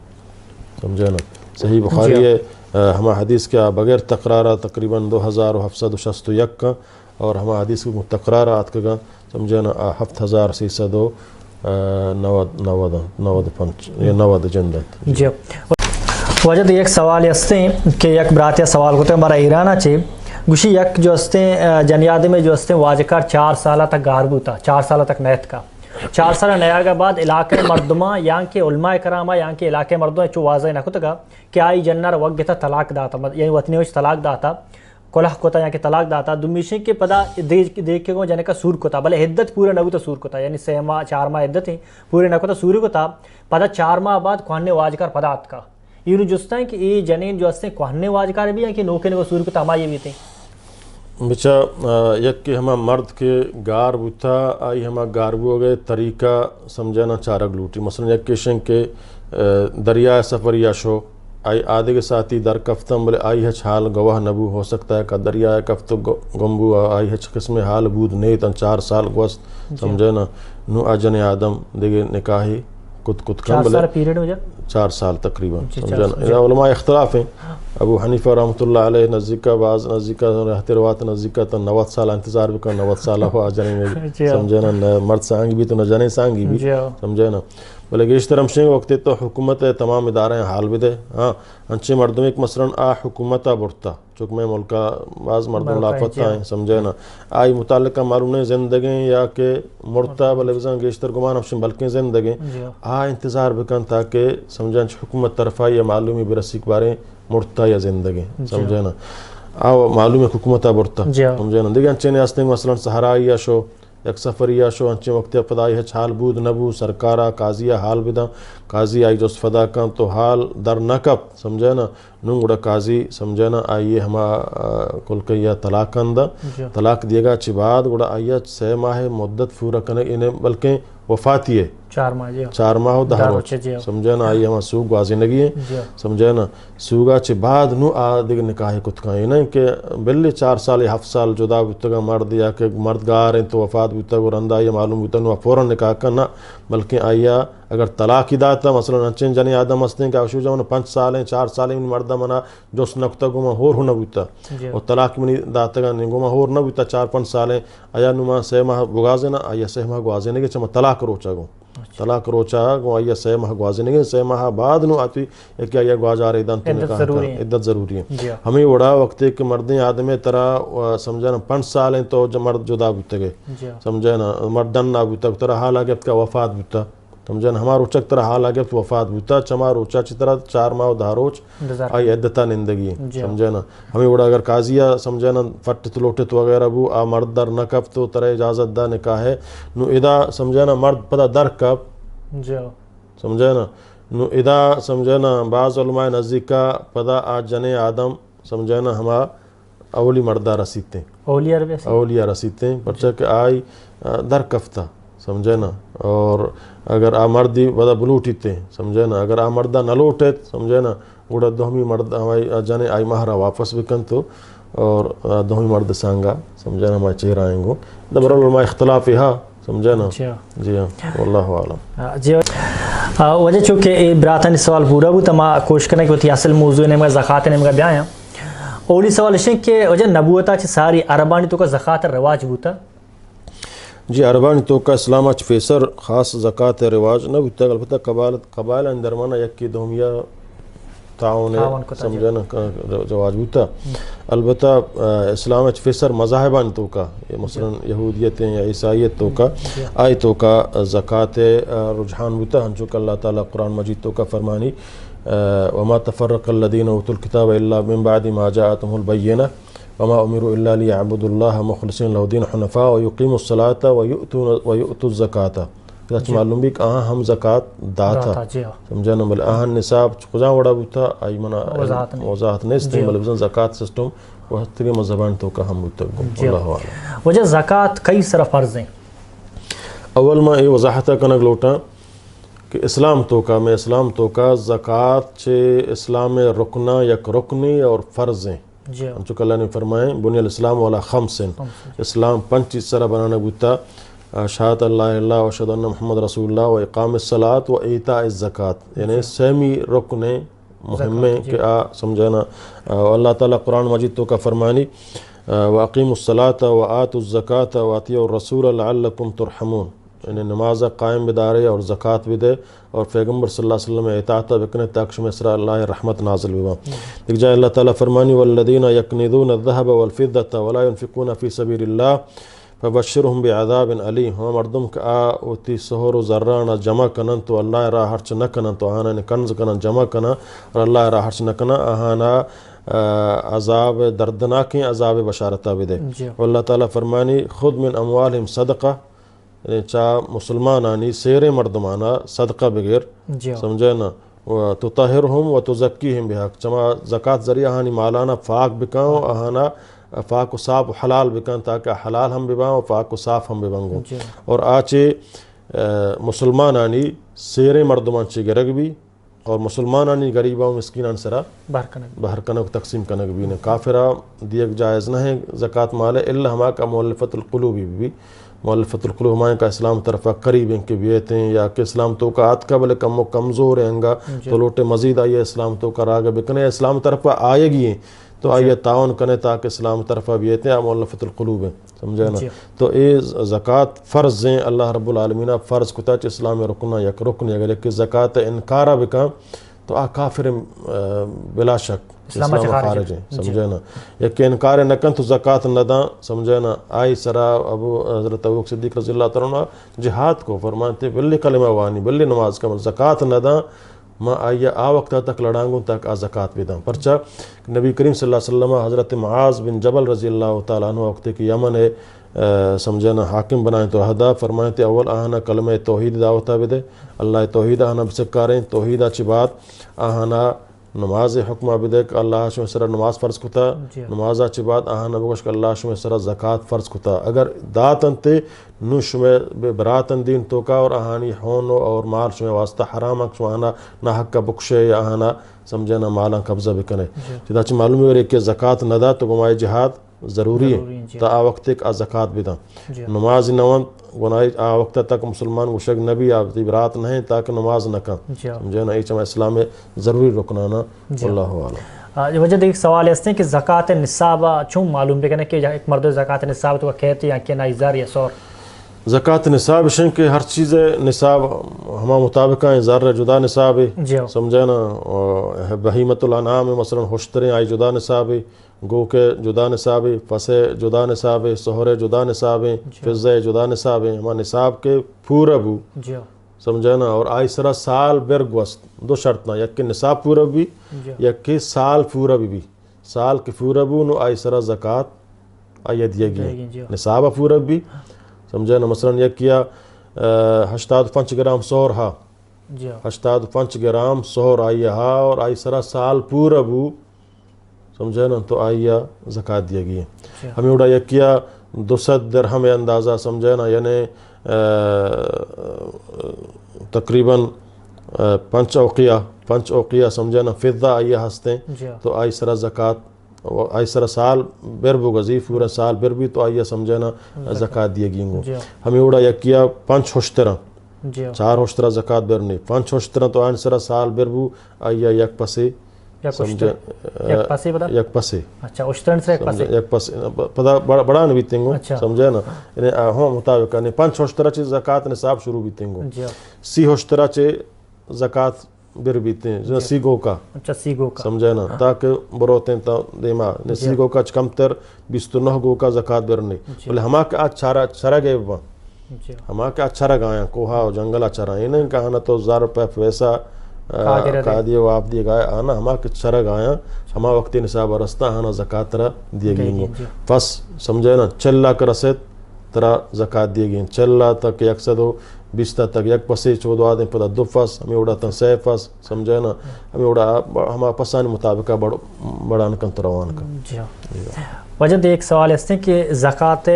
سمجھنا صحیح بخاری ہے ہما حدیث کیا بغیر تقرارہ تقریباً 2761 کا اور ہما حدیث کو تقرارات کا سمجھنا 7390 جندت جی وجد ایک سوال ہستے ہیں کہ یک براتیہ سوال ہوتے ہیں ہمارا ایرانہ چھے گوشی یک جو ہستے ہیں جنیادے میں جو ہستے ہیں واجکار 4 سالہ تک گاربو تھا 4 سالہ تک نیت کا 4 سالہ نیار کے بعد علاقے مردمہ یہاں کے علماء کرامہ یہاں کے علاقے مردوں چو واضح نہ کتا گا کہ آئی جنر وقت تھا طلاق داتا یعنی وطنی ہوش طلاق داتا کلح کتا یہاں کے طلاق داتا دمیشن کے پدا دیکھ کے گو جانے کا سور کتا بلے حدت پورے نہ ہوتا سور کتا یعنی 3 ماہ 4 ماہ حدت ہیں پورے نہ کتا سوری کتا پدا 4 ماہ بعد کوہنے واجکار پدا آت کا یہ جستا ہے کہ یہ جنین جو ہستے ہیں کوہنے واجکار بھی ہیں کہ نوکے نے کو سور کتا ہما یہ بھی تھے بچا یک کہ ہما مرد کے گار بوتا آئی ہما گار بو گئے طریقہ سمجھنا چارگ لوٹی مثلا یک کشن کے دریائے سفریہ شو آئی آدھے کے ساتھی در کفتم بلے آئی ہچ حال گواہ نبو ہو سکتا ہے کہ دریائے کفت گمبو آئی ہچ قسم حال بود نیتن 4 سال گوست سمجھنا نو آجن آدم دیگے نکاہی کت کم بلے 4 سال تقریباً سمجھنا علماء اختلاف ہیں ابو حنیفہ رحمۃ اللہ علیہ نزدیکہ بعض نزدیکہ رہتے روات نزدیکہ تا 90 سال انتظار بکا 90 سالہ ہوا جانے میں سمجھنا مرد سانگی بھی تو نہ جانے سانگی بھی سمجھنا بلے گیشتر ہمشیں وقت تو حکومت تمام ادارے حال بھی دے ہاں انچے مردم ایک مثلا حکومتہ برتا چونکہ میں ملکہ بعض مردم لاپتہ ہیں سمجھنا آئی متعلقہ معلوم زندگیں یا کہ مرتا بلے بزن گیشتر گمان ہمشیں بلکہ زندگیں انتظار بکن تاکہ سمجھنا حکومت طرفہ یا معلومی برسی کے بارے مرتا یا زندگیں سمجھنا معلوم حکومتہ برتا سمجھنا دیکھیں انچے نے آستے مثلا سہرائی یا شو یک سفریہ شو انچے وقت پدائی ہے حال بود نبو سرکارہ قاضیہ حال بدا قاضی آئی جوس فدا کن تو حال در نکب سمجھنا نونگڑا قاضی سمجھنا آئیے ہما کلکیہ طلاق کندہ طلاق دیے گا چی بعد گڑا آئیے 6 ماہ مدت پورا کنے انہیں بلکہ وفاتی ہے 4 ماہ و 10 روز سمجھنا آئیے ہما سوگ واضح نگی ہے سمجھنا سوگا چی بعد نو دیگر نکاح کتکائیں نہیں کہ بلی 4 سال یا 7 سال جدا بیتا مرد یا کہ مرد گار ہیں تو وفات بیتا گو رندہ آئیے معلوم بیتا نو فوراں نکاح کرنا بلکہ آئیے اگر طلاق ہی داتا مثلا انچین جنی آدم ہستے ہیں کہ آشو جاؤں 5 سال ہیں 4 سال ہیں مردہ منا جوس نکتا گو ما ہور ہونا بیتا اور طلاق منی داتا گا نہیں گو ما ہور نہ بیتا 4-5 سال ہیں آیا نو ما 6 ماہ بغازے نا آیا 6 ماہ گوازے نگے چما طلاق روچا گو طلاق روچا گو آیا 6 ماہ گوازے نگے 6 ماہ بعد نو آتی ایک آیا گواجا رہی دن تو نکاح عدت ضروری ہے ہمیں وڑا وقت ہے کہ مردیں آدمیں طرح سمجھنا 5 سال ہیں تو مرد جدا بیتا گئے سمجھنا مردن نہ بیتا طرح حال آگے اب کا وفات بیتا سمجھنا ہمارا روچک طرح حال آگے تو وفات بیتا چما روچا چی طرح 4 ماہ و 10 روچ آئی عدتہ نندگی سمجھنا ہمیں وڑا اگر قاضیہ سمجھنا فٹت لوٹت وغیرہ بو مرد در نکب تو طرح اجازت دا نکاح ہے نو ادا سمجھنا مرد پدا در کب سمجھنا نو ادا سمجھنا بعض علماء نزدیکہ پدا آج جنے آدم سمجھنا ہما اولی مردہ رسیتے اولیاء رسیتے پرچہ کہ آئی در کفتہ سمجھنا اور اگر آ مردی بدا بلوٹیتے سمجھنا اگر آ مردہ نہ لوٹے سمجھنا گوڑا دوہمی مرد ہمائی جانے آئی مہرہ واپس بکن تو اور دوہمی مرد سانگا سمجھنا ہمائی چہرہ آئیں گو دبر علماء اختلاف ہاں سمجھنا جی ہاں واللہ عالم جی وجہ چونکہ براتانی سوال پورا بھی تما کوشش کرنے کی ہوتی اصل موضوع نے مگا زکاة نے مگا بیاں اولی سوال اشیں کہ وجہ نبوتا چھ ساری عربانی تو کا زکاة رواج بوتا جی عربانی تو کا اسلامہ چھ فیسر خاص زکاة رواج نہ بوتا البتہ قبائل اندرمانہ یکی دومیہ تعاون سمجھنا رواج بوتا البتہ اسلام چھ فیسر مذاہبان تو کا مثلا یہودیت یا عیسائیت تو کا آئی تو کا زکاة رجحان بوتا ہنچو کہ اللہ تعالیٰ قرآن مجید تو کا فرمانی وما تفرق الذين اوتوا الكتاب الا من بعد ما جاءتهم البينة وما امروا الا ليعبدوا الله مخلصين له الدين حنفاء ويقيموا الصلاة ويؤتوا الزكاة کہ معلوم بھی کہ ہم زکات داتا سمجھا نا بلے نصاب خدا وڑا بوتا آئی منا وضاحت نہیں استعمال بلے بزن زکات سسٹم وہ تیرے مذہبان تو کا ہم بوتا اللہ عالم. وجہ زکات کئی سر فرض ہیں. اول ما یہ وضاحت کنگ لوٹا کہ اسلام تو کا زکات چھے اسلام رکنہ یک رکنی اور فرض ہیں. چونکہ اللہ نے فرمائیں بنی الاسلام والا خمسن اسلام 5 چیز سرا بنانا بوتا شہادت اللہ اللہ و اشہد ان محمد رسول اللہ و اقام الصلاۃ و ایتاء الزکات یعنی سیمی رکن مہمیں کہ سمجھانا. اللہ تعالیٰ قرآن مجید تو کا فرمانی واقیموا الصلاۃ و آتوا الزکاۃ و اطیعوا الرسول لعلکم ترحمون یعنی نماز قائم بدارے اور زکات بھی دے اور پیغمبر صلی اللہ علیہ وسلم اطاعت بکنے تاکہ شما اسرا اللہ رحمت نازل ہوا. ایک جائے اللہ تعالیٰ فرمانی والذین یکنزون الذهب والفضة ولا ينفقون فی سبیل اللہ فبشرهم بعذاب علیم. ہم مردم کا اوتی سہور و ذرانہ جمع کنن تو اللہ راہ ہرچ نہ کنن تو آہانا کنز کنن جمع کنن اور اللہ راہ ہرچ نہ کنن آہانا عذاب دردناکیں عذاب بشارتہ بھی دے. اللہ تعالیٰ فرمانی خود من اموالہم صدقہ چاہ مسلمانانی سیر مردمانہ صدقہ بغیر سمجھے نا تطہرہم و تزکیہم بحق چما زکات ذریعہ ہانی مالانا فاق بکاؤں آہانا فاق و صاف و حلال بکن تاکہ حلال ہم بباؤں و فاق و صاف ہم ببنگوں. اور آچے مسلمانانی سیر مردمان چی گرگ بھی اور مسلمانانی غریبہ و مسکینان سرا بہر کنک تقسیم کنک بھی. کافرہ دیگ جائز نہ ہے زکات مال اللہ ہما کا مولفت القلوبی بھی مولفت القلوب ہمائیں کا اسلام طرفہ قریب ان کے بیت ہیں یا کہ اسلام تو کا آت کا بلے کم و کمزور ہیں گا تو لوٹے مزید آئیے اسلام تو کا راگ بکنے اسلام طرفہ آئے گی ہیں تو آئیے تعاون کنے تاکہ اسلام طرفہ بیت ہیں مولفت القلوب ہیں سمجھے نا. تو اے زکات فرض ہیں اللہ رب العالمین فرض کتا چھ اسلام رکنہ یک رکن اگر ایک زکات انکارہ بکا تو کافر بلا شک اسلام خارج ہیں سمجھے نا. ایک انکار نکن تو زکات ندا سمجھے نا. آئی سرا ابو حضرت ابو صدیق رضی اللہ تعالیٰ جہاد کو فرمانتے بلی کلمہ وانی بلی نماز کا زکات ندا ما آئیے وقت تک لڑانگوں تک زکات بھی داں. پرچہ نبی کریم صلی اللہ علیہ وسلم حضرت معاذ بن جبل رضی اللہ تعالیٰ عنہ وقت کی یمن ہے سمجھے نا حاکم بنائیں تو ہدا فرمائیں تے اول آہنا کلمہ توحید دعوتہ بھی دے اللہ توحید آہنا بسکاریں توحید اچھی بات آہنا نماز حکمہ بھی دے کہ اللہ شمع سرہ نماز فرض کتا نماز اچھی بات آہنا بگوش کہ اللہ شمع سرہ زکات فرض کتا. اگر داتن تے نو شمع براتن دین تو کا اور آہانی ہونو اور مال شمع واسطہ حرام اک شمع آہنا نہ حق کا بکشے یا آہنا سمجھے نا مالا قبضہ بکنے. چیدہ چی معلوم ہے کہ زکات ندا تو گمائے جہاد ضروری ہے تا وقت ایک زکات بھی دا. نماز نوان گناہی وقت تک مسلمان وشک نبی آبتی برات نہیں تاکہ نماز نہ کن سمجھے نا. ایچ ہم اسلام ضروری رکنانا اللہ عالم. وجہ دیکھ سوال ایسے ہیں کہ زکاة نصاب چون معلوم بکنے کہ ایک مرد زکاة نصاب تو کہتے ہیں کہ نائزار یا سور زکات نصاب شن کہ ہر چیز نصاب ہما مطابق ہیں. ذر جدا نصاب ہے سمجھے نا. بہیمت الانعام مثلا ہوشتریں آئی جدا نصاب ہے گو کے جدا نصاب ہے فسے جدا نصاب ہے سہرے جدا نصاب ہیں فضے جدا نصاب ہیں. ہما نصاب کے پورا بو سمجھے نا. اور آئی سرا سال برگ وست دو شرط نا یک کہ نصاب پورا بھی یک کہ سال پورا بھی سال کے پورا بو نو آئی سرا زکات آئی دیے گی نصاب پورا بھی سمجھے نا. مثلا یک کیا 85 گرام سہر ہا 85 گرام سہر آئی ہا اور آئی سرا سال پورا بو سمجھے نا تو آئیا زکات دیا گئی ہے. ہمیں اڑا یک کیا 200 درہم اندازہ سمجھے نا یعنی تقریباً 5 اوقیہ سمجھے نا فضہ آئیا ہستے تو آئی سرا زکات آئی سرا سال بر بو غزیف پورا سال بر بھی تو آئیا سمجھے نا زکات دیے گی گو. ہمیں اڑا یک کیا 5 ہوشترہ 4 ہوشترہ زکات بر نہیں 5 ہوشترہ تو آئین سرا سال بر بو آئیا یک پسے سمجھے یک پسے اچھا اشترن سے یک پسے پتہ بڑا نبی تنگو سمجھے نا. یعنی ہم مطابق 5 ہوشترہ چی زکات نصاب شروع بھی تنگو 30 ہوشترہ چی زکات بر بیتے ہیں سیگو کا سمجھے نا تاکہ بروتے ہیں دیما سیگو کا کم تر 29 گو کا زکات بر نہیں بلے ہما کے آج چھرا گئے با ہما کے آج چھرا گایا کوہا و جنگل چھرا یہ نہیں کہانا تو 1000 روپے ویسا کا دیے و آپ دیے گئے آنا ہما کے چھرا گایا ہما وقتی نصاب رستا آنا زکات ترہ دیے گئیں گو. پس سمجھے نا 4 لاکھ رسید ترہ زکات دیے گئیں 4 لاکھ تک 100 بیستا تک یک پسے چودہ دیں پتہ دو فس ہمیں اڑا تن سی فس سمجھے نا ہمیں اڑا ہما پسانی مطابقہ بڑھان کن تو روان کن. جی وجد ایک سوال اس نے کہ زکوٰۃ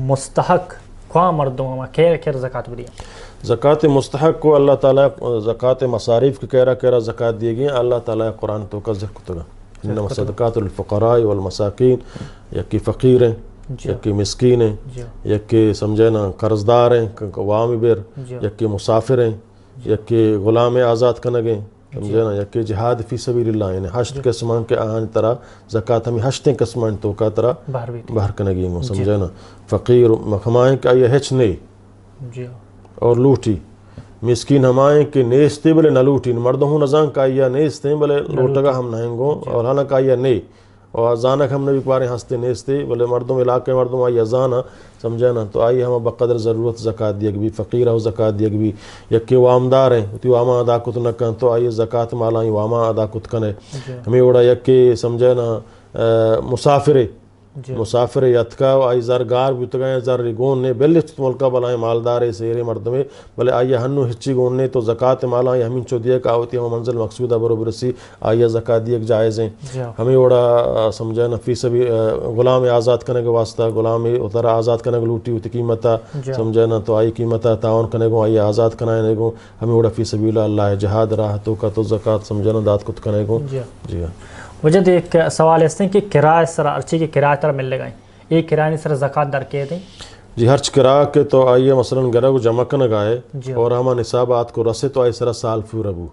مستحق خواہ مردوں ہما کھیر زکوٰۃ بری زکوٰۃ مستحق کو اللہ تعالیٰ زکوٰۃ مصارف کے کہرا زکوٰۃ دیے گئی اللہ تعالیٰ قرآن تو کا ذکر کتگا انما الصدقات للفقراء والمساکین یکی فقیر ہیں یکی مسکین ہیں یکی سمجھے نا قرض دار ہیں وام بر یکی مسافر ہیں یکی غلام آزاد کنگیں سمجھے نا یکی جہاد فی سبیل اللہ یعنی ہشت قسمان کے آہن طرح زکوٰۃ ہمیں ہشتیں قسمان تو کا طرح باہر کنگیں گو سمجھے نا فقیر ہمائیں کہ یہ ہچ نہیں اور لوٹی مسکین ہمائیں کہ نیستے بلے نہ لوٹی مردوں ہوں نظام کا یہ نیستے بلے لوٹگا ہم نہیں گو اور ہانا کا یہ نہیں اور زانک ہم نے بھی پارے ہنستے نیستے بلے مردوں علاقے مردوں آئی زانا سمجھے نا تو آئی ہمیں بقدر ضرورت زکوٰۃ دیگ بھی فقیر ہو زکوٰۃ دیگ بھی یکی وامدار ہیں تی واما ادا کت نہ کن تو آئی زکوٰۃ مالائی واما ادا کت کنے ہمیں اڑا یکی سمجھے نا مسافر یتکا آئی زرگار بیتگائیں زر گون نے بلے ملکہ بلائیں مالدارے سیرے مردمے بلے آئی ہنو ہچی گون نے تو زکوٰۃ مالائیں ہمیں چو دیے کہ آوتی ہم منزل مقصودہ برو برسی آئی زکوٰۃ دیے جائز ہیں ہمیں اوڑا سمجھے نا فی سبھی غلام آزاد کرنے کے واسطہ غلام اتر آزاد کرنے کو لوٹی ہوتی قیمتہ سمجھے نا تو آئی قیمتہ تعاون کرنے کو آئی آزاد کرنے کو ہمیں اوڑا فی سبیل اللہ جہاد راہ تو کا تو زکوٰۃ سمجھے نا داد کت کرنے کو. جی وجد ایک سوال اس نے کہ کرائے سر ارچی کی کرائے تر مل لگائیں ایک کرائے سر زکوٰۃ در کے دیں جی ہرچ کرا کے تو آئیے مثلا گرہ کو جمع کن گائے اور ہما نصابات کو رسے تو آئی سرا سال پورا بو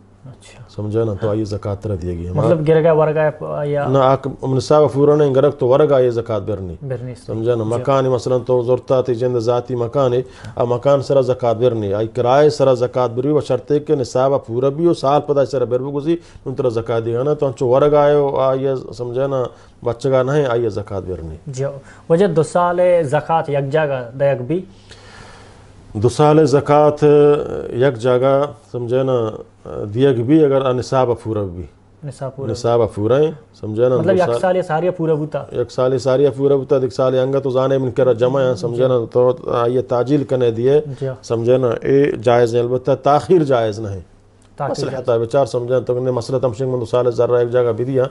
سمجھے نا تو آئیے زکوٰۃ تر دیے گی مطلب گر گئے ورگا یا نا آک نصاب پورا نہیں گرک تو ورگ آئیے زکوٰۃ برنی سمجھے نا مکان مثلا تو ضرورتا تھی جند ذاتی مکان ہے مکان سرا زکوٰۃ برنی آئی کرائے سرا زکوٰۃ بری و شرطے کہ نصاب پورا بھی ہو سال پتہ سرا بر گزی ان طرح زکوٰۃ دے گا نا تو انچو ورگ آئے ہو آئیے سمجھے نا بچہ گا نہیں آئیے زکوٰۃ برنی. جی وجہ 2 سال زکوٰۃ یک جگہ دیگ بھی 2 سال زکوٰۃ یک جگہ سمجھے نا دیگ بھی اگر نصاب پورا بھی نصاب پورا ہیں سمجھے نا مطلب یک سال ساریہ پورا بوتا یک سال ساریہ پورا بوتا ایک سال انگا تو زانے من کرا جمع ہیں سمجھے نا تو یہ تعجیل کنے دیے سمجھے نا اے جائز نہیں البتہ تاخیر جائز نہیں مصلحت ہے بیچار سمجھے تو نے مسئلہ تمشنگ من 2 سال ذرہ ایک جگہ بھی دیا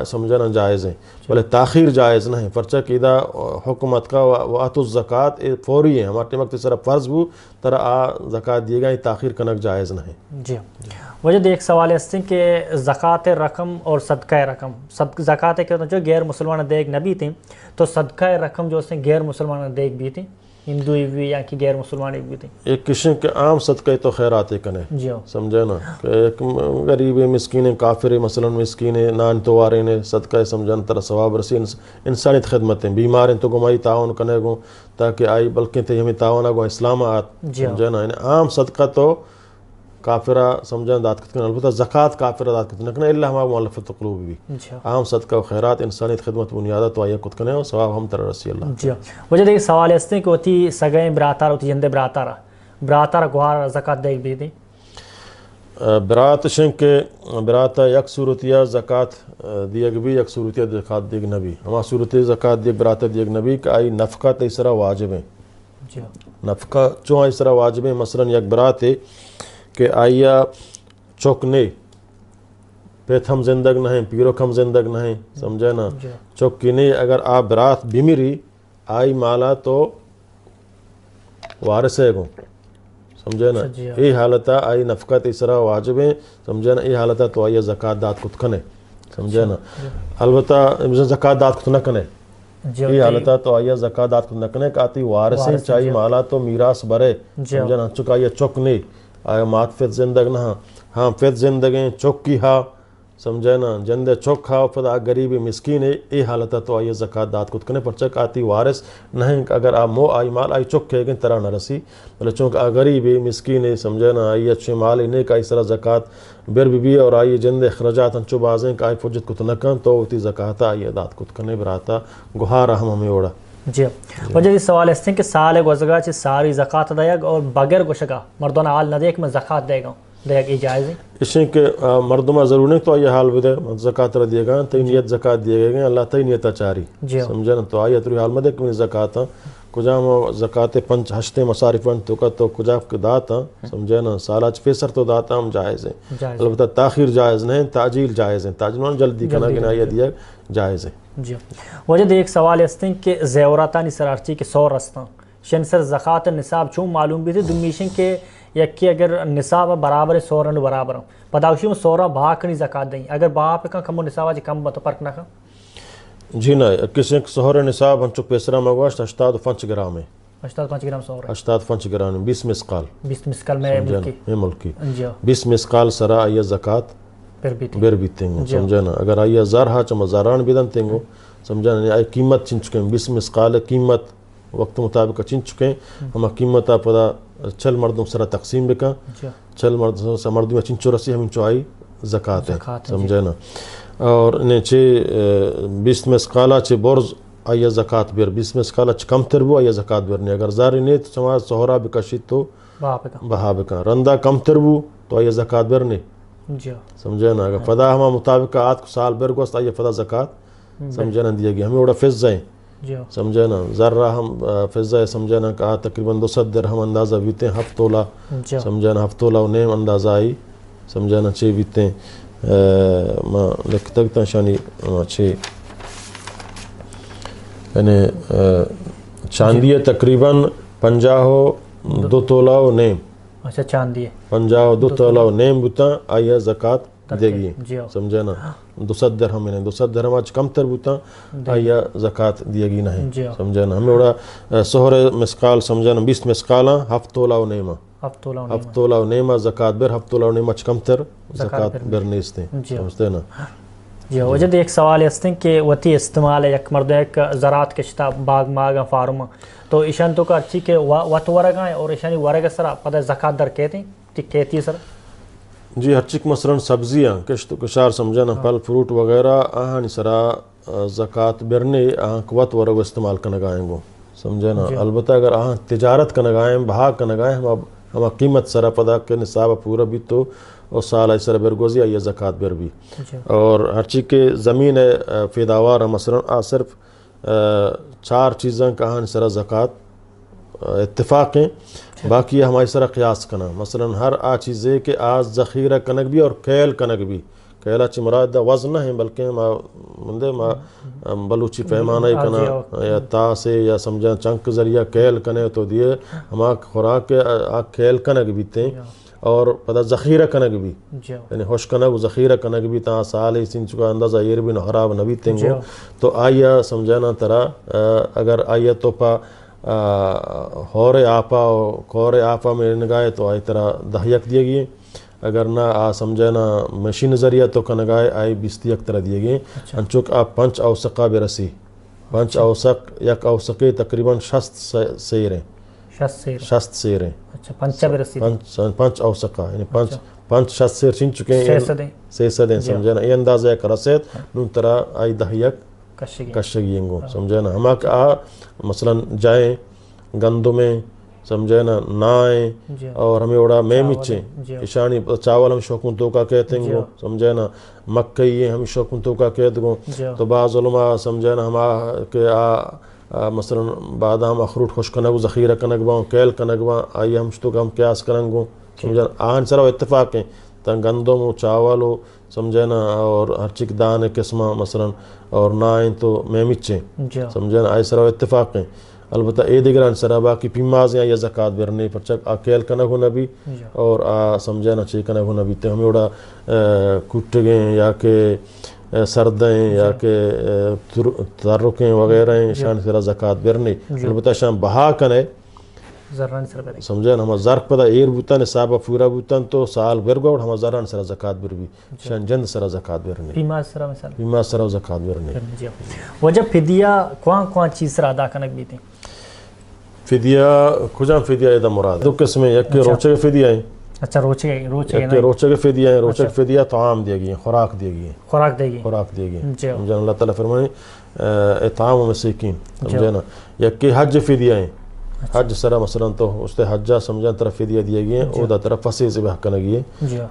سمجھے نا جائز ہیں بلے تاخیر جائز نہیں پرچہ قیدہ حکومت کا وآتوا الزکوٰۃ فوری ہیں ہمارے وقت صرف فرض بو طرح زکوٰۃ دیے گا تاخیر کنک جائز نہیں. جی وجہ ایک سوال اس سے کہ زکوٰۃ رقم اور صدقہ رقم زکوٰۃ کے جو غیر مسلمان دیگ نبی تھیں تو صدقہ رقم جو اس نے غیر مسلمان دیگ بھی تھیں ہندو بھی یا کہ غیر مسلمان بھی تھیں ایک قسم کے عام صدقہ تو خیرات کنے سمجھے نا کہ ایک غریب مسکین کافر مثلا مسکین نان توارے نے صدقہ سمجھن طرح ثواب رسی انسانیت خدمتیں بیمار ہیں تو گمائی تعاون کنے گو تاکہ آئی بلکہ تے ہمیں تعاون آگو اسلام آت سمجھے نا عام صدقہ تو کافرہ سمجھن داد کتنے البتہ زکوٰۃ کافرہ داد کتنے کنے اللہ ہمارا مؤلفت قلوب بھی عام صدقہ و خیرات انسانیت خدمت بنیادہ تو آئیے کتنے اور ثواب ہم طرح رسی اللہ. جی وجہ دیکھ سوال اس نے کہ ہوتی سگئیں براتار ہوتی جندے براتار گوھار زکوٰۃ دیکھ بھی دی برات شنک برات یک صورتیہ زکوٰۃ دیگ بھی یک صورتیہ زکوٰۃ دیگ نبی ہما صورتی زکوٰۃ دیگ برات دیگ نبی کہ آئی نفقہ تیسرا واجب ہیں نفقہ چوں ایسرا واجب ہیں مثلا یک برات ہے کہ آئیا چوکنے پیت ہم زندگ نہ ہیں پیروک ہم زندگ نہ ہیں سمجھے نا چوکی نہیں اگر آپ برات بیمری آئی مالا تو وارث ہے گو سمجھے نا یہ حالتا آئی نفقہ تیسرا واجب ہیں سمجھے نا یہ حالتا تو آئیے زکوٰۃ داد کت کنے سمجھے نا البتہ زکوٰۃ داد کت نہ کنے یہ حالتا تو آئیے زکوٰۃ داد کت نہ کنے کہ آتی وارث ہیں چاہیے مالا تو میراث برے سمجھے نا چکا یہ چک نہیں آیا مات فت زندگ نہ ہاں فت زندگیں چوک کی ہا سمجھے نا جندے چوک کھا پتہ غریبی مسکین ہے یہ حالتا تو آئیے زکوٰۃ داد کت کنے پرچک آتی وارث نہیں اگر آپ مو آئی مال آئی چوک کھے گئے طرح نہ رسی بلے چونکہ غریبی مسکین ہے سمجھے نا آئی اچھے مال انہیں کا اس طرح زکوٰۃ بر بھی اور آئی جندے اخراجات انچو بازیں کہ آئی فجت کت نکن تو ہوتی زکوٰۃ آئیے داد کت کنے براتا گوھارا ہمیں اوڑا. جی وجہ یہ سوال اس کہ سال گزگا چھ ساری زکوٰۃ دیگ اور بغیر گوشگا مردوں حال نہ دیکھ میں زکوٰۃ دے گا دیگ جائز ہے اس لیے کہ مردمہ ضرور نہیں تو یہ حال بھی دے زکوٰۃ رہ دیے گا تینیت زکوٰۃ دیے گئے اللہ تینیت چاری سمجھے نا تو آئیت روی حال میں دیکھ میں زکوٰۃ کجا مو زکات پنچ ہشتے مصارفن تو کا تو کجا داتا سمجھے نا سالاچ پیسر تو داتا ہم جائز ہیں البتہ تاخیر جائز نہیں تعجیل جائز ہیں تعجیل جلدی کنا کہ یہ دیا جائز ہے. جی وجد ایک سوال استن کہ زیوراتانی سرارچی کے 100 رستان شن سر زکات نصاب چون معلوم بھی تھے دمیشن کے یکی اگر نصاب برابر 100 رن برابر پداوشی میں 100 بہا کنی زکات دیں اگر بہا پہ کم کمو نصاب آج کم بتا پرک نہ کھا جی نا کسی سہر نصاب ہم چک پیسرا مگواشت 85 گرام ہے 85 گرام 100 85 گرام 20 مسقال 20 مسقال میں ملکی 20 مسقال سرا آیا زکات بیر بھی تنگو سمجھانا اگر آیا زار ہا چما زاران بیدن تنگو سمجھانا آئی قیمت چن چکے ہیں 20 مسقال قیمت وقت مطابق چن چکے ہیں ہم قیمت پدا چل مردم سرا تقسیم بکا چل مردم چن چورسی ہمیں چوائی زکات ہے سمجھانا اور انہیں چھے 20 مسقالہ چھے برز آیا زکات بیر 20 مسقالہ چھے کم تر بو آیا زکات بیر نہیں اگر زاری نہیں تو سماج سہورا بکشی تو بہا بکا رندہ کم تر بو تو آیا زکات بیر نہیں سمجھانا اگر فدا ہما مطابق آت کو سال بیر گوست آیا فدا زکات سمجھانا دیا گیا ہمیں اوڑا فضہ ہیں سمجھانا ذرہ ہم فضہ سمجھانا کہ تقریباً 200 درہم اندازہ بیتے ہیں 7 تولہ سمجھانا 7 تولہ و نیم اندازہ آئی سمجھانا چھے بیتے ہیں ما لکھتا گتا شانی چھے یعنی چاندی تقریباً 52 تولہ و نیم اچھا چاندی 52 تولہ و نیم بوتا آیا زکات دے گی سمجھانا 200 درہم ہے 200 درہم آج کم تر بوتا آیا زکات دے گی نہیں سمجھانا ہمیں اوڑا سہر مسقال سمجھانا 20 مسقالا 7 تولہ و نیمہ 7 تولہ و نیمہ زکات بیر 7 تولہ و نیمہ آج کم تر زکات بیر نیستے سمجھتے نا. جی وجد ایک سوال استن کہ وتی استعمال ہے یک مرد ایک زراعت کشتا باغ ماغ فارم تو ایشان تو کا اچھی کہ وط ورگا ہے اور ایشانی ورگا سرا پتہ زکات در کہتے ہیں کہتی ہے سر جی ہر چک مثلا سبزیاں کشت کشار سمجھانا پھل فروٹ وغیرہ آہانی سرا زکات برنے آہاں قوت ورگ استعمال کنگائیں گو سمجھانا البتہ اگر آہاں تجارت کنگائیں بہا کنگائیں ہما قیمت سرا پدا کہ نصاب پورا بھی تو اور سال آئی سرا برگوزی آئی زکات بر بھی اور ہر چیز کے زمین فیداوار مثلا صرف 4 چیزاں کا آہاں سرا زکات اتفاق ہیں باقی ہماری سرا قیاس کنا مثلا ہر چیزیں کہ آج ذخیرہ کنک بھی اور کیل کنک بھی کیلا چی مراد دا وزن نہ ہیں بلکہ ما بلوچی پیمانہ کنا یا تا سے یا سمجھا چنک ذریعہ کیل کنے تو دیئے ہما خوراک کیل کنک بھی تیں اور پتہ ذخیرہ کنک بھی یعنی ہوش کنک و ذخیرہ کنک بھی تا سال ہی سن چکا اندازہ یہ بھی خراب نبی تنگو تو آیا سمجھانا ترا اگر آیا تو پا ہور آپا میں نگائے تو آئی طرح دہیک دیے گئے اگر نہ سمجھانا مشین ذریعہ تو کنگائے آئی 20 طرح دیے گئے انچوک آپ 5 اوسقہ برسی 5 اوسق یک اوسقے تقریباً 60 سیر ہیں 60 سیر ہیں 5 اوسقہ یعنی 5 60 سیر چن چکے ہیں 600 ہیں سمجھانا یہ اندازہ ایک رسید نون طرح آئی دہیک کشگی گو سمجھانا ہما کہ مثلا جائیں گندمیں سمجھانا نائیں اور ہمیں اڑا میمچیں اشانی چاول ہم شوکن تو کا کہتے ہیں گو سمجھانا مکئی ہم شوکن تو کا کہتے گو تو بعض علماء سمجھانا ہما کہ مثلا بادام اخروٹ خوش کنگو ذخیرہ کنگو کیل کنگو آئی ہم شتو کا ہم قیاس کرنگو سمجھانا آہن سرا اتفاق ہیں تن گندم و چاول و سمجھانا اور ہر چک دان قسمہ مثلا اور نائیں تو میمچیں سمجھانا آئی سرا اتفاق ہیں البتہ اے دیگران سرا باقی پیماز ہیں یا زکات برنے پر چک کیل کنگ ہونا بھی اور سمجھانا چی کنگ ہونا بھی تو ہمیں اڑا کٹگیں یا کہ سردیں یا کہ ترکیں وغیرہ ہیں شان سرا زکات برنے البتہ شان بہا کنے سمجھانا ہما زرق پدا ایر بوتن نصابہ پورا بوتن تو سال برگو اور ہما زران سرا زکات بر بھی شان جند سرا زکات برنے پیماز سرا زکات برنے. وجہ فدیہ کون چیز سرا ادا کنک بھی تھیں فدیہ کجا فدیہ ایدہ مراد دو قسم ہیں یک روچے کے فدیہ ہیں اچھا روچے کے فدیہ ہیں روچے کے فدیہ طعام دے گئی ہیں خوراک دے گئی ہیں خوراک دے گئی سمجھانا اللہ تعالیٰ فرمائے اطعام و مسیکین سمجھانا یک کہ حج فدیہ ہیں حج سرا مثلا تو اس تے حجہ سمجھا طرف فدیہ دیے گئے ہیں او دا طرف فصیح ذبح کنگی ہے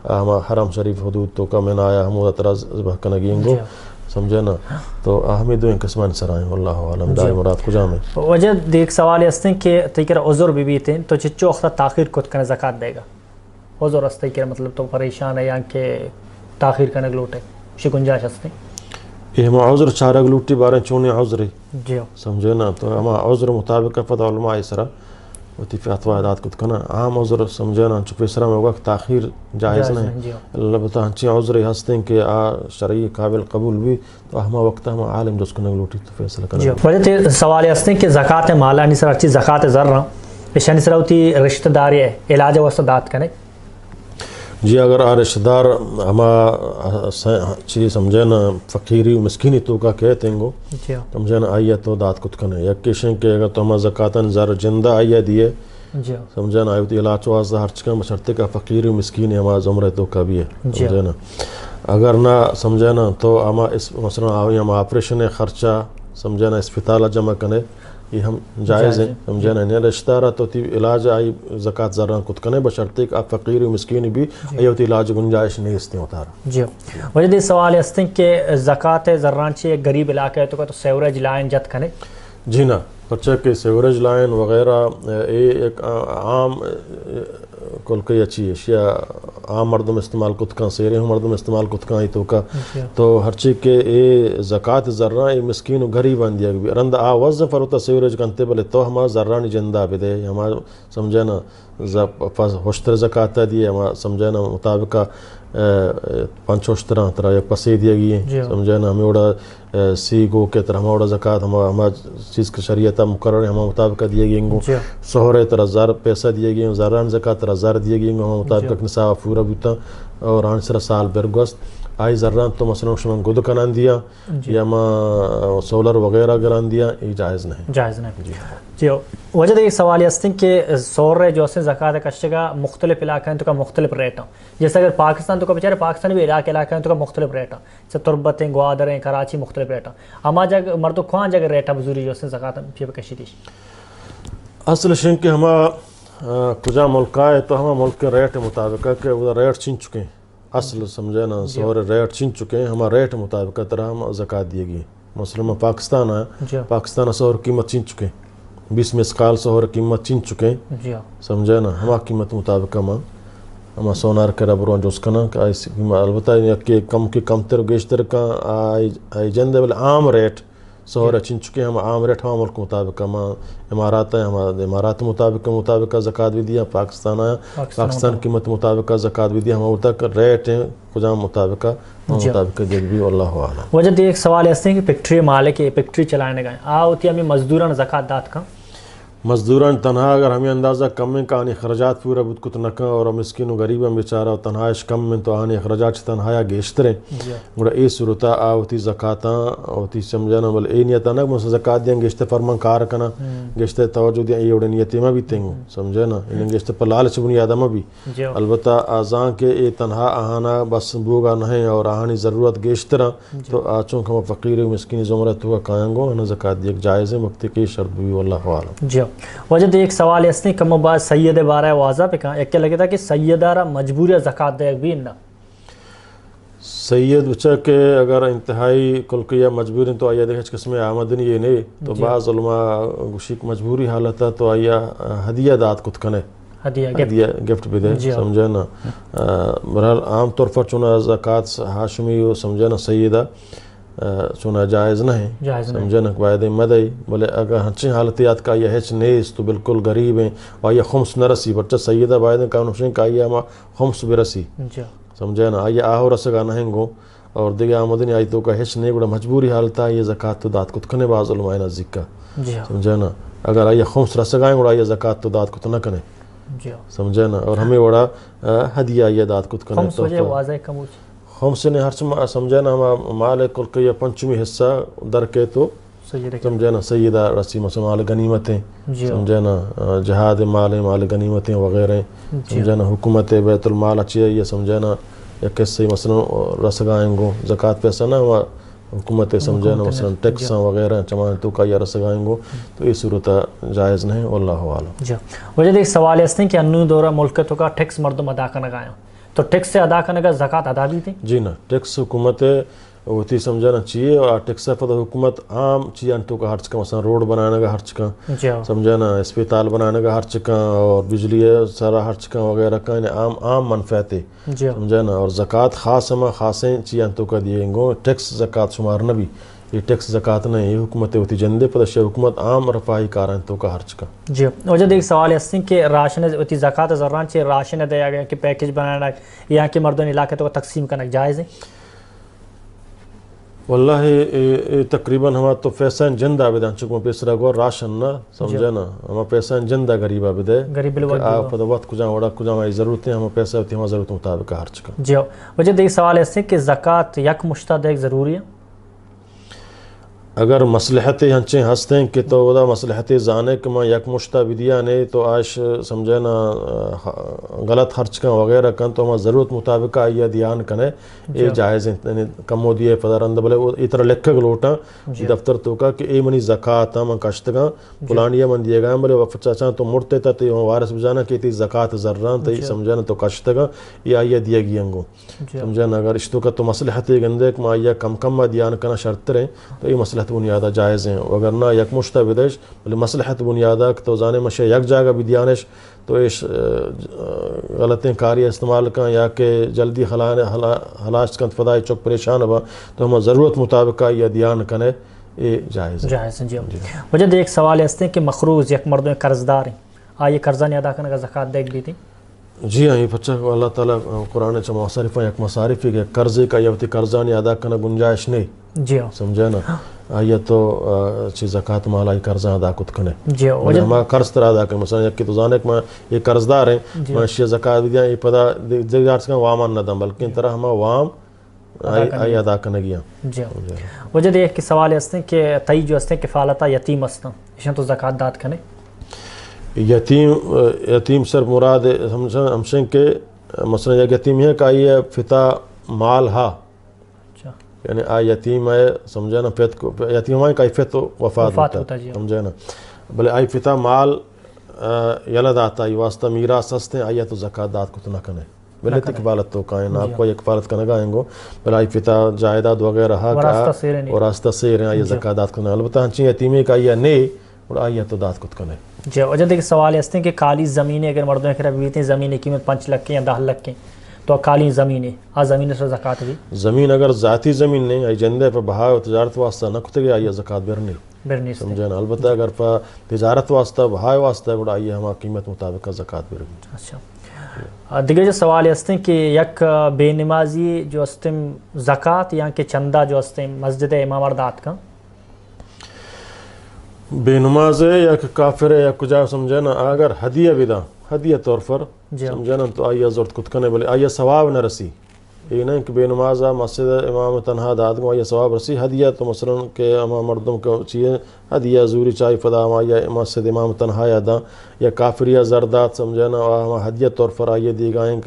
ہما حرم شریف حدود تو کا میں آیا ہم او دا طرف ذبح کنگی ہیں گو سمجھے نا. تو ہمیں دو قسمان سرائیں واللہ عالم دائیں مراد کجا میں وجہ دیکھ سوال ہستے کہ تیکر عذر بھی تھے تو چچو وقت تاخیر کت کرنے زکاة دے گا عذر ہستے کہ مطلب تو پریشان ہے یا کہ تاخیر کرنے گلوٹے اسی گنجائش ہستے یہ ہم عذر چارگ لوٹی بارے چونے عذری جی سمجھے نا. تو ہم عذر مطابق فتح علماء اسرا وتی فتوا داد کت کنا عام عذر سمجھے نا چپ اسرا میں وقت تاخیر جائز نہیں. البتہ ہنچی عذر ہستے کہ شرعی قابل قبول بھی تو ہم وقت ہم عالم جس کو نگلوٹی تو فیصلہ کرنا. وجہ سوال ہستے کہ زکاة مالا نہیں سر اچھی زکاة ذرہ اشانی سر ہوتی رشتہ داری ہے علاج واسطہ دات کنے جی. اگر رشتہ دار ہما چیز سمجھے نا فقیری مسکینی تو کا کہتے ہیں گو سمجھے نا آئیے تو دات کت کنے یک کشن کہ اگر تو ہما زکاة زر جندہ آئیے دیے سمجھے نا آئیے علاج واسطہ ہر چکن بشرتے کا فقیری مسکینی ہما زمرے تو کا بھی ہے سمجھے نا. اگر نہ سمجھے نا تو ہما اس مثلا آئی ہما آپریشن خرچہ سمجھے نا اسپتالہ جمع کنے یہ ہم جائز ہیں سمجھے نا. نہیں رشتہ دارہ تو تی علاج آئی زکاة ذرہ کت کنے بشرتے کہ آپ فقیر و مسکین بھی آئی ہوتی علاج گنجائش نہیں استے ہوتا رہا. جی وجہ دی سوال ہستے کہ زکاة ذرہ چی ایک غریب علاقہ ہے تو سیوریج لائن جت کنے جی نا پرچہ کہ سیوریج لائن وغیرہ ایک عام کل کئی اچھی اشیاء عام مردم استعمال کت کان سیرے ہوں مردم استعمال کت کان ہی تو کا تو ہر چیز کے زکاة ذرہ مسکین و غریب اندیا بھی رند آواز فرتا سیوریج کنتے بلے تو ہما ذرانی جندہ بھی دے ہما سمجھے نا ہوشتر زکاة دیئے ہما سمجھے نا مطابقہ پانچ ہوشترہ طرح یک پسی دیا گئی ہیں سمجھے نا. ہمیں اوڑا سی گو کے طرح ہما اوڑا زکاة ہما چیز کی شریعتہ مقرر ہے ہما مطابقہ دیئے گئی ہیں سہرے طرح 1000 پیسہ دیئے گئی ہیں ذران زکاة طرح 1000 دیئے گئی ہیں ہما مطابقہ نصاب پورا بیتا اور آنسر سال برگوست آئی ذران تو مثلا شمان گود کنان دیا یا ما سولر وغیرہ گران دیا یہ جائز نہیں جائز نہیں. جی وجہ ایک سوال یہ کہ سور جو ہے زکاة کشتے کا مختلف علاقہ ہیں تو کا مختلف ریٹ ہیں. جیسے اگر پاکستان تو کا بیچارے پاکستان بھی علاقہ ہیں تو کا مختلف ریٹ ہیں جیسے تربتیں گوادریں کراچی مختلف ریٹ ہیں. ہما جگہ مردو خوان جگہ ریٹ ہے بزوری جو ہے زکاة پھر کشی دیش اصل شن کہ ہما کجا ملک آئے تو ہما ملک کے ریٹ مطابق ہے کہ وہ ریٹ چن چکے ہیں اصل سمجھے نا سور ریٹ چن چکے ہیں ہما ریٹ مطابق طرح ہم زکاة دیے گی. مثلا پاکستان ہے پاکستان سور قیمت چن چکے ہیں 20 مسقال سور قیمت چن چکے ہیں سمجھے نا. ہما قیمت مطابق ہما سونار کے ربروں جو اس کا نا کہ البتہ کہ کم کی کم تر گیشتر کا آئی جندے بلے عام ریٹ سہورہ چن چکے ہیں. ہم عام ریٹ ہم ملک مطابق ہم امارات ہیں ہم امارات مطابق زکاة بھی دیا. پاکستان آیا پاکستان قیمت مطابق زکاة بھی دیا. ہم وہ تک ریٹ ہیں کجام مطابق دیکھ بھی واللہ عالم. وجہ ایک سوال ایسے ہیں کہ فیکٹری مالک ہے فیکٹری چلانے گئے ہوتی ہمیں مزدوران زکاة دات کا مزدوران تنہا اگر ہمیں اندازہ کم میں کہ آنی اخراجات پورا بود کت نکا اور مسکین و غریباں بیچارہ و تنہائش کم میں تو آنی اخراجات تنہایا گیشتریں گوڑا ای صورتا آوتی زکاة آوتی سمجھانا بل ای نیتا نا کہ زکاة دیاں گیشتے فرمان کار کنا گیشتے توجہ دیاں ای اوڑے نیتی میں بھی تنگو سمجھانا انہیں گیشتے پر لالچ بنی آدم بھی البتہ آزان کے ای تنہا آہانا بس بوگا نہیں اور آہانی ضرورت گیشترہ تو آچوں کہ ہم فقیر و مسکین زمرت ہوا کائیں گو انہیں زکاة دیکھ جائز ہے مقتی کی شرط بھی واللہ عالم. وجہ ایک سوال اس نے کم بعد سید بارہ واضح پہ کہاں ایک کیا لگتا کہ سیدارہ مجبوری زکاة دے بھی نہ سید بچہ کہ اگر انتہائی کلکیہ مجبوری تو آیا دیکھ قسم آمدنی یہ نہیں تو بعض علماء گوشیک مجبوری حالت ہے تو آیا ہدیہ دات کت کنے ہدیہ گفٹ بھی دے سمجھے نا. برحال عام طور پر چونہ زکاة ہاشمی و سمجھے نا سیدہ چونہ جائز نہیں سمجھے نا باید مدعی بلے اگر ہنچیں حالتیات کا یہ ہیچ نیس تو بالکل غریب ہیں اور یہ خمس نہ رسی بچہ سیدہ باید کانوشیں کا یہ ہما خمس بھی رسی سمجھے نا آئیے آہو رسگا نہیں گو اور دیگے آمدنی آئی تو کا ہیچ نہیں گوڑا مجبوری حالتا ہے یہ زکاة تو دات کت کنے بعض علماء نزدیک کا سمجھے نا. اگر آئیے خمس رسگائیں گوڑا یہ زکاة تو دات کت نہ کنے سمجھے نا اور ہمیں وڑا ہدیہ یہ دات کت کنے خمس وجہ واضح کم ہوچ خمس نے ہر سمجھے نا مال کل کے پنچمی حصہ در کے تو سمجھے نا سیدہ رسی مثلا مال غنیمتیں سمجھے نا جہاد مال غنیمتیں وغیرہ سمجھے نا حکومت بیت المال اچھی ہے یہ سمجھے نا یا کسی مثلا رسگائیں گو زکاة پیسہ نا حکومت سمجھے نا مثلا ٹیکساں وغیرہ چمان تو کا یا رسگائیں گو تو یہ صورت جائز نہیں واللہ عالم. وجہ ایک سوال اس نے کہ انو دورہ ملک تو کا ٹیکس مردم ادا کرنا گایا تو ٹیکس سے ادا کرنے کا زکاة ادا بھی تھی جی نا. ٹیکس حکومت ہوتی سمجھانا چاہیے اور ٹیکس پتہ حکومت عام چیزیں تو کا خرچ کا مثلا روڈ بنانے کا خرچ کا سمجھانا اسپتال بنانے کا خرچ کا اور بجلی سارا خرچ کا وغیرہ کا عام منفعت ہے سمجھانا اور زکوٰۃ خاص ہمیں خاصیں چیزیں تو کا دیے گو ٹیکس زکوٰۃ شمار نہ بھی یہ ٹیکس زکوٰۃ نہیں یہ حکومت ہوتی جندے پر حکومت عام رفاہی کارن تو کا خرچ کا جی وجہ ایک سوال ہے کہ راشن ہوتی زکوٰۃ زران سے راشن دیا گیا کہ پیکج بنانا یا کہ مردوں علاقے تو تقسیم کرنا جائز ہے واللہ تقریباً ہما تو پیسہ جند آبدان چکو پیسرا گو راشن نہ سمجھا نا ہما پیسہ جند غریب آبدے غریب آپ پتہ وقت کجا وڑا کجا ہماری ضرورتیں ہما پیسہ ہوتی ہما ضرورت مطابق خرچ کا جی وجہ ایک سوال ہے کہ زکوٰۃ یک مشتد ایک ضروری ہے اگر مصلحتیں ہنچیں ہنستے کہ تو ودا مصلحتیں زانے کہ میں یک مشتہ بدیا نے تو آج سمجھے نا غلط خرچ کا وغیرہ کن تو ہمیں ضرورت مطابق آئیے دیان کنے یہ جائز ہیں کم ہو دیئے پدارند بلے وہ اتر لکھا گلوٹا دفتر تو کا کہ اے منی زکاة من کشتگاں پلانیا من دیے گا بلے وقت چاچاں تو مرتے تا تو وارث بجانا کہ تی زکاة زران تا سمجھانا تو کشتگاں یہ آئیے دیا گیانگو سمجھانا اگر اشتو کا تو مصلحتیں گندے کہ میں آئیے کم دیان کنا شرط رہیں تو یہ مصلحت بنیادہ جائز ہیں اگر نہ یک مشتہ بدش بلے مصلحت بنیادہ تو زانے مشے یک جاگہ بھی دیانش تو اس غلطیں کاری استعمال کن یا کہ جلدی حلاش کن فدائی چک پریشان ہوا تو ہم ضرورت مطابق یا دیان کنے یہ جائز ہے جائز جی وجہ ایک سوال ہے کہ مخروض یک مردوں قرضدار ہیں آئیے قرضہ نہیں ادا کرنے کا زکوٰۃ دیکھ بھی تھی جی ہاں یہ بچہ اللہ تعالیٰ قرآن چا مصارف یک مصارف ہے کہ قرضے کا یا قرضہ نہیں ادا کرنا گنجائش نہیں جی ہاں سمجھے نا آئیے تو چیز زکاة مال آئی قرضہ ادا کت کنے جی ہمارا قرض تر ادا کریں مثلا یک تو زانے کہ میں یہ قرضدار ہیں میں شیئر زکاة بھی دیا یہ پدا دیگر سے وامان نہ دم بلکہ ان طرح ہمیں وام آئی ادا کرنے گیا جی وجہ دیکھ کہ سوال ہے کہ تئی جو ہے کفالتا یتیم استاں اشان تو زکاة داد کنے یتیم صرف مراد ہمشن کے مثلا یک یتیم ہے کہ آئی فتا مال ہا یعنی آئی یتیم ہے سمجھے نا یتیم ہے کہ آئی فت وفات ہوتا ہے سمجھے نا بلے آئی فتا مال یلد آتا ہے واسطہ میراث ہستے آئی تو زکاة داد کو تو نہ کنے بلے تکفالت تو کائن آپ کو یہ کفالت کا نگاہیں گو بلے آئی فتا جائیداد وغیرہ ہا اور راستہ سیر ہیں آئی زکاة داد کو نہ البتہ ہنچیں یتیمی کا آئی نہیں اور آئی تو داد کو کنے جی وجہ دیکھ سوال ہے کہ کالی زمینیں اگر مردوں کے ربیتے ہیں زمین کی قیمت 5 لکھ کے یا 10 لکھ کے تو کالی زمینیں زمین سے زکاة بھی زمین اگر ذاتی زمین نہیں آئی جندے پر بہا و تجارت واسطہ نہ کتے گیا آئی زکاة برنی سمجھے نا البتہ اگر پر تجارت واسطہ بہا واسطہ بڑا آئی ہمارا قیمت مطابق زکاة برنی اچھا دیگر جو سوال ہے کہ یک بے نمازی جو استم زکاة یا کہ چندہ جو استم مسجد امام ارداد کا بے نماز ہے یا کہ کافر ہے یا کجا سمجھے نا اگر ہدیہ بدا ہدیہ طور پر سمجھے نا تو آئیہ ضرورت کت کنے بلے آئیہ ثواب نہ رسی یہ نہیں کہ بے نمازہ مسجد امام تنہا داد کو آئیہ ثواب رسی ہدیہ تو مثلا کہ امام مردم کو چیئے ہدیہ زوری چاہی فدا آئیہ مسجد امام تنہا یادا یا کافریہ زردات سمجھے نا ہدیہ طور پر آئیہ دی گائیں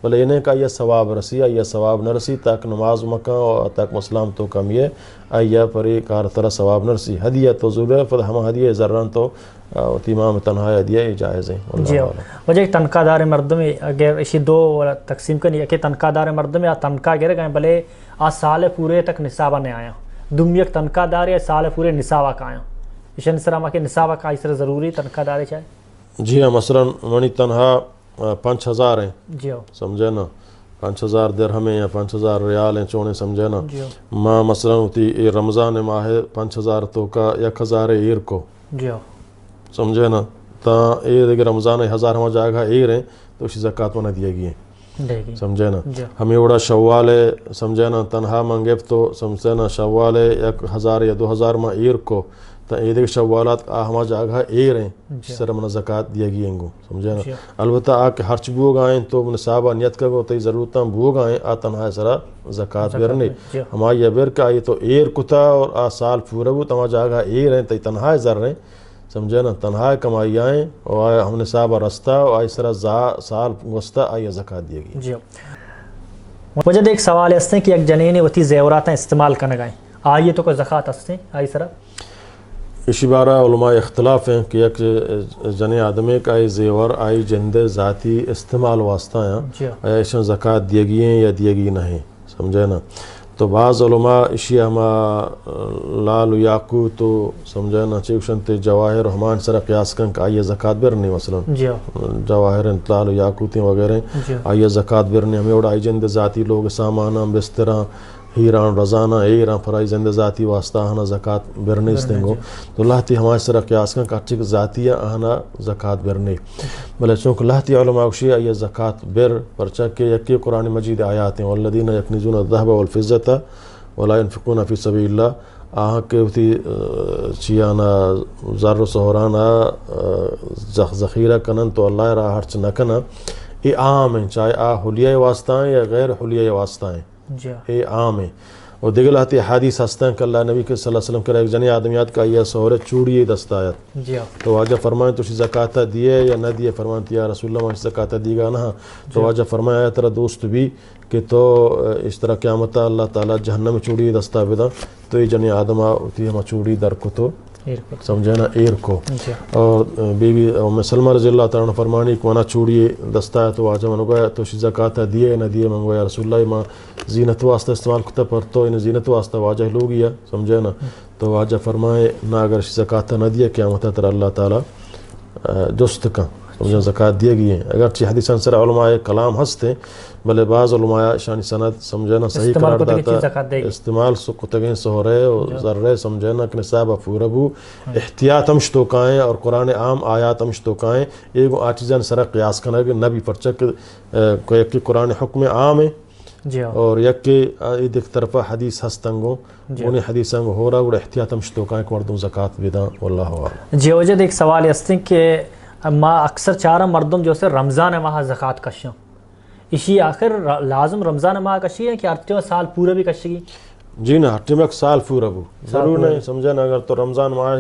بلے یہ نہیں کہ آئیہ ثواب رسی آئیہ ثواب نہ رسی تاک نماز مکہ اور تاک مسلم تو کم یہ آئیہ پر ایک کار طرح ثواب نہ رسی ہدیہ تو ضرور ہے فدا ہم ہدیہ زران تو امام تنہا ہدیہ جائز ہیں جی وجہ ایک تنخواہ دار مردم اگر اسی دو تقسیم کرنی ہے کہ تنخواہ دار مردم یا تنخواہ گر گئے بلے آج سال پورے تک نصابہ نہیں آیا دم یک تنخواہ دار یا سال پورے نصابہ کا آیا اس نصرہ کہ نصابہ کا اس ضروری تنخواہ دار چاہے جی ہاں مثلا منی تنہا 5000 ہیں جی سمجھے نا 5000 درہم ہیں یا 5000 ریال ہیں چونے سمجھے نا ماں مثلا ہوتی رمضان ماہ 5000 تو کا 1000 ایر کو جی سمجھے نا تا ایر اگر رمضان 1000 ہمیں جائے گا ایر ہیں تو اسی زکاة میں نہ دیا گئے سمجھے نا ہمیں اڑا شوال ہے سمجھے نا تنہا منگیب تو سمجھے نا شوال ہے 1000 یا 2000 میں ایر کو تا اید کے شوالات ہمیں جائے گا ایر ہیں اس طرح میں زکاة دیا گئے گو سمجھے نا البتہ آکے ہرچ بو گائیں تو نصابہ نیت کا گو تی ضرورتاں بو گائیں تنہا سرا زکاة برنے ہمیں یہ بر کہ آئی تو ایر کتا اور سال پورا بو تو ہمیں جائے گا ایر ہیں تی تنہا زر رہیں سمجھے نا تنہا کمائی آئیں اور ہم نے صاحب رستہ اور آئی سرا سال گوستہ آئی زکاة دیے گی جی وجہ ایک سوال ہے کہ ایک جنین وتی زیورات استعمال کرنے گائیں آئیے تو کوئی زکاة ہستے آئی سرا اسی بارہ علماء اختلاف ہیں کہ ایک جن آدمی کا آئی زیور آئی جندے ذاتی استعمال واسطہ ہیں آیا اس میں زکاة دیے گی ہیں یا دیے گی نہیں سمجھے نا تو بعض علماء اشیاء ہما لال و یاقوت تو سمجھا نا چیوشن تے جواہر ہمان سر قیاس کن کہ آئیے زکاة برنی مثلا جواہر لال و یاقوتیں وغیرہ آئیے زکاة برنی ہمیں اڑائی جند ذاتی لوگ سامانہ بستران ہیران رزانہ ایران فرائی زند ذاتی واسطہ آنا زکاة برنی استنگو تو اللہ تی ہمارے سر قیاس کن کچھ ذاتیہ آنا زکاة برنی بلے چونکہ اللہ تی علماء وشی آئیے زکاة بر پرچہ کہ یکی قرآن مجید آیات ہیں والذین یکنزون الذهب والفضة ولا ينفقون فی سبیل اللہ آہاں کے ہوتی چیانا زر و سہرانا ذخیرہ کنن تو اللہ راہ ہرچ نہ کنا یہ عام ہیں چاہے حلیہ واسطہ ہیں یا غیر حلیہ واسطہ ہیں یہ عام ہے اور دیگر آتی حدیث ہستا ہیں کہ اللہ نبی کے صلی اللہ علیہ وسلم کرے ایک جنی آدمیات کا یہ سہورے چوڑی دستایت تو واجہ فرمائیں تو زکاة دیے یا نہ دیے فرمائیں یا رسول اللہ مجھے زکاة دیگا نہ تو واجہ فرمائیں ترہ دوست بھی کہ تو اس طرح قیامتا اللہ تعالیٰ جہنم چوڑی دستا بدا تو یہ جنی آدمہ ہوتی ہمیں چوڑی در کو تو سمجھے نا ایر کو اور بی بی ام سلمہ رضی اللہ تعالیٰ نے فرمانی کہ وہاں چوڑی دستا ہے تو واجہ منو گیا تو زکاة دیے نہ دیے منگو یا رسول اللہ ماں زینت واسطہ استعمال کتا پر تو انہیں زینت واسطہ واجہ لوگ یا سمجھے نا تو واجہ فرمائے نہ اگر زکاة نہ دیا قیامتا تر اللہ تعالیٰ جست کا سمجھے زکاة دیے گئی ہیں اگرچہ حدیثاً سر علماء کلام ہستے بلے بعض علماء شانی سند سمجھنا صحیح قرار داتا استعمال سکتگیں سہرے اور ذرے سمجھنا کہ نصاب افوربو احتیاط ہمشتوکائیں اور قرآن عام آیات ہمشتوکائیں ایک آچیزان سر قیاس کرنا کہ نبی پرچک کوئی یکی قرآن حکم عام ہے اور یکی ایک طرف حدیث ہستنگو انہیں حدیثنگو ہو رہا اور احتیاط ہمشتوکائیں کہ مردم زکاة بیدان واللہ عالم. جی وجد ایک سوال یہ کہ ما اکثر چارہ مردم جو سے رمضان ماہ زکاة کشیاں اسی آخر لازم رمضان ماہ کشی ہے کہ ہر سال پورا بھی کشی گی؟ جی نا ہر ایک سال پورا بھی ضرور نہیں سمجھے نا اگر تو رمضان ماہ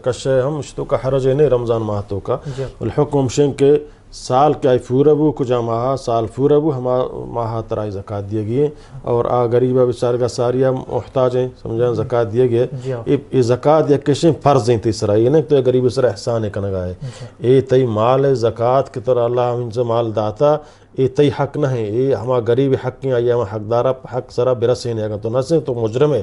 کشے ہم تو کا حرج نہیں رمضان ماہ تو کا الحکم شن کے سال کیا پورا بھی کجا ماہ سال پورا بھی ہما ماہ ترائی زکاة دیے گئے اور غریبہ بیچار کا ساریہ محتاج ہیں سمجھے زکاة دیے گئے یہ زکاة یا کشیں فرض ہیں تیسرا یہ نہیں تو غریب سر احسان کنگا ہے یہ تی مال زکاة کی طرح اللہ ہم سے مال داتا یہ تی حق نہ ہے یہ ہما غریب حق ہیں آئی ہما حقدارہ حق سرا برسین ہے تو نہ سے تو مجرم ہے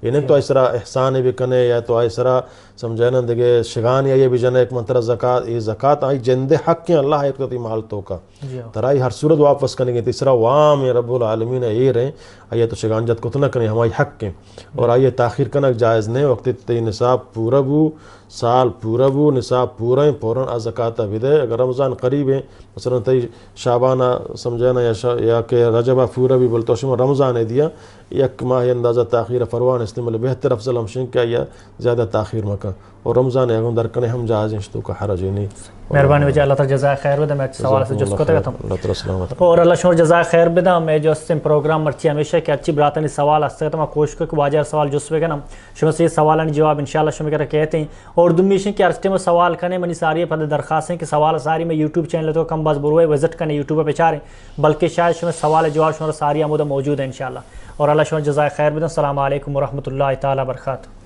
یہ نہیں تو ایسرا احسان بھی کنے یا تو ایسرا سمجھنا دیکھے شگان یا یہ بھی جانا ایک منترہ زکاة یہ زکاة آئی جند حق ہیں اللہ ایک تو مال تو کا ترائی ہر صورت واپس کرنے گے تیسرا وام یا رب العالمین یہ رہیں آئیے تو شگان جت کو تو نہ کریں ہماری حق ہیں اور آئیے تاخیر کرنا جائز نہیں وقت تی نصاب پورا بو سال پورا بو نصاب پورا ہیں فوراً زکاة بھی دے اگر رمضان قریب ہیں مثلا تی شعبانہ سمجھنا یا کہ رجبہ پورا بھی بولتا شما رمضان دیا یک ماہ اندازہ تاخیر فروان استعمال بہتر افضل ہمشن کیا یا زیادہ تاخیر مکہ اور رمضان اگوں در کنے ہم جائز ہیں تو کا حرج نہیں. مہربانی وجہ اللہ تعالی جزائے خیر بدا میں سوال سے جس کو تھا اور اللہ شور جزائے خیر بدا میں جو اس پروگرام مرچی ہمیشہ کہ اچھی براتنی سوال ہستے تو میں کوشش کروں کہ واجہ سوال جس وے نا شما سے یہ سوالانی جواب انشاءاللہ شما کہہ کہتے ہیں اور دمیشن کہ ارسٹے میں سوال کرنے منی ساری پتہ درخواست ہیں کہ سوال ساری میں یوٹیوب چینل تو کم باز بروئے وزٹ کرنے یوٹیوب پہ چاریں بلکہ شاید شما سوال جواب شما ساری آمودہ موجود ہے انشاءاللہ اور اللہ شما جزائے خیر بدا. السلام علیکم ورحمۃ اللہ تعالی وبرکاتہ.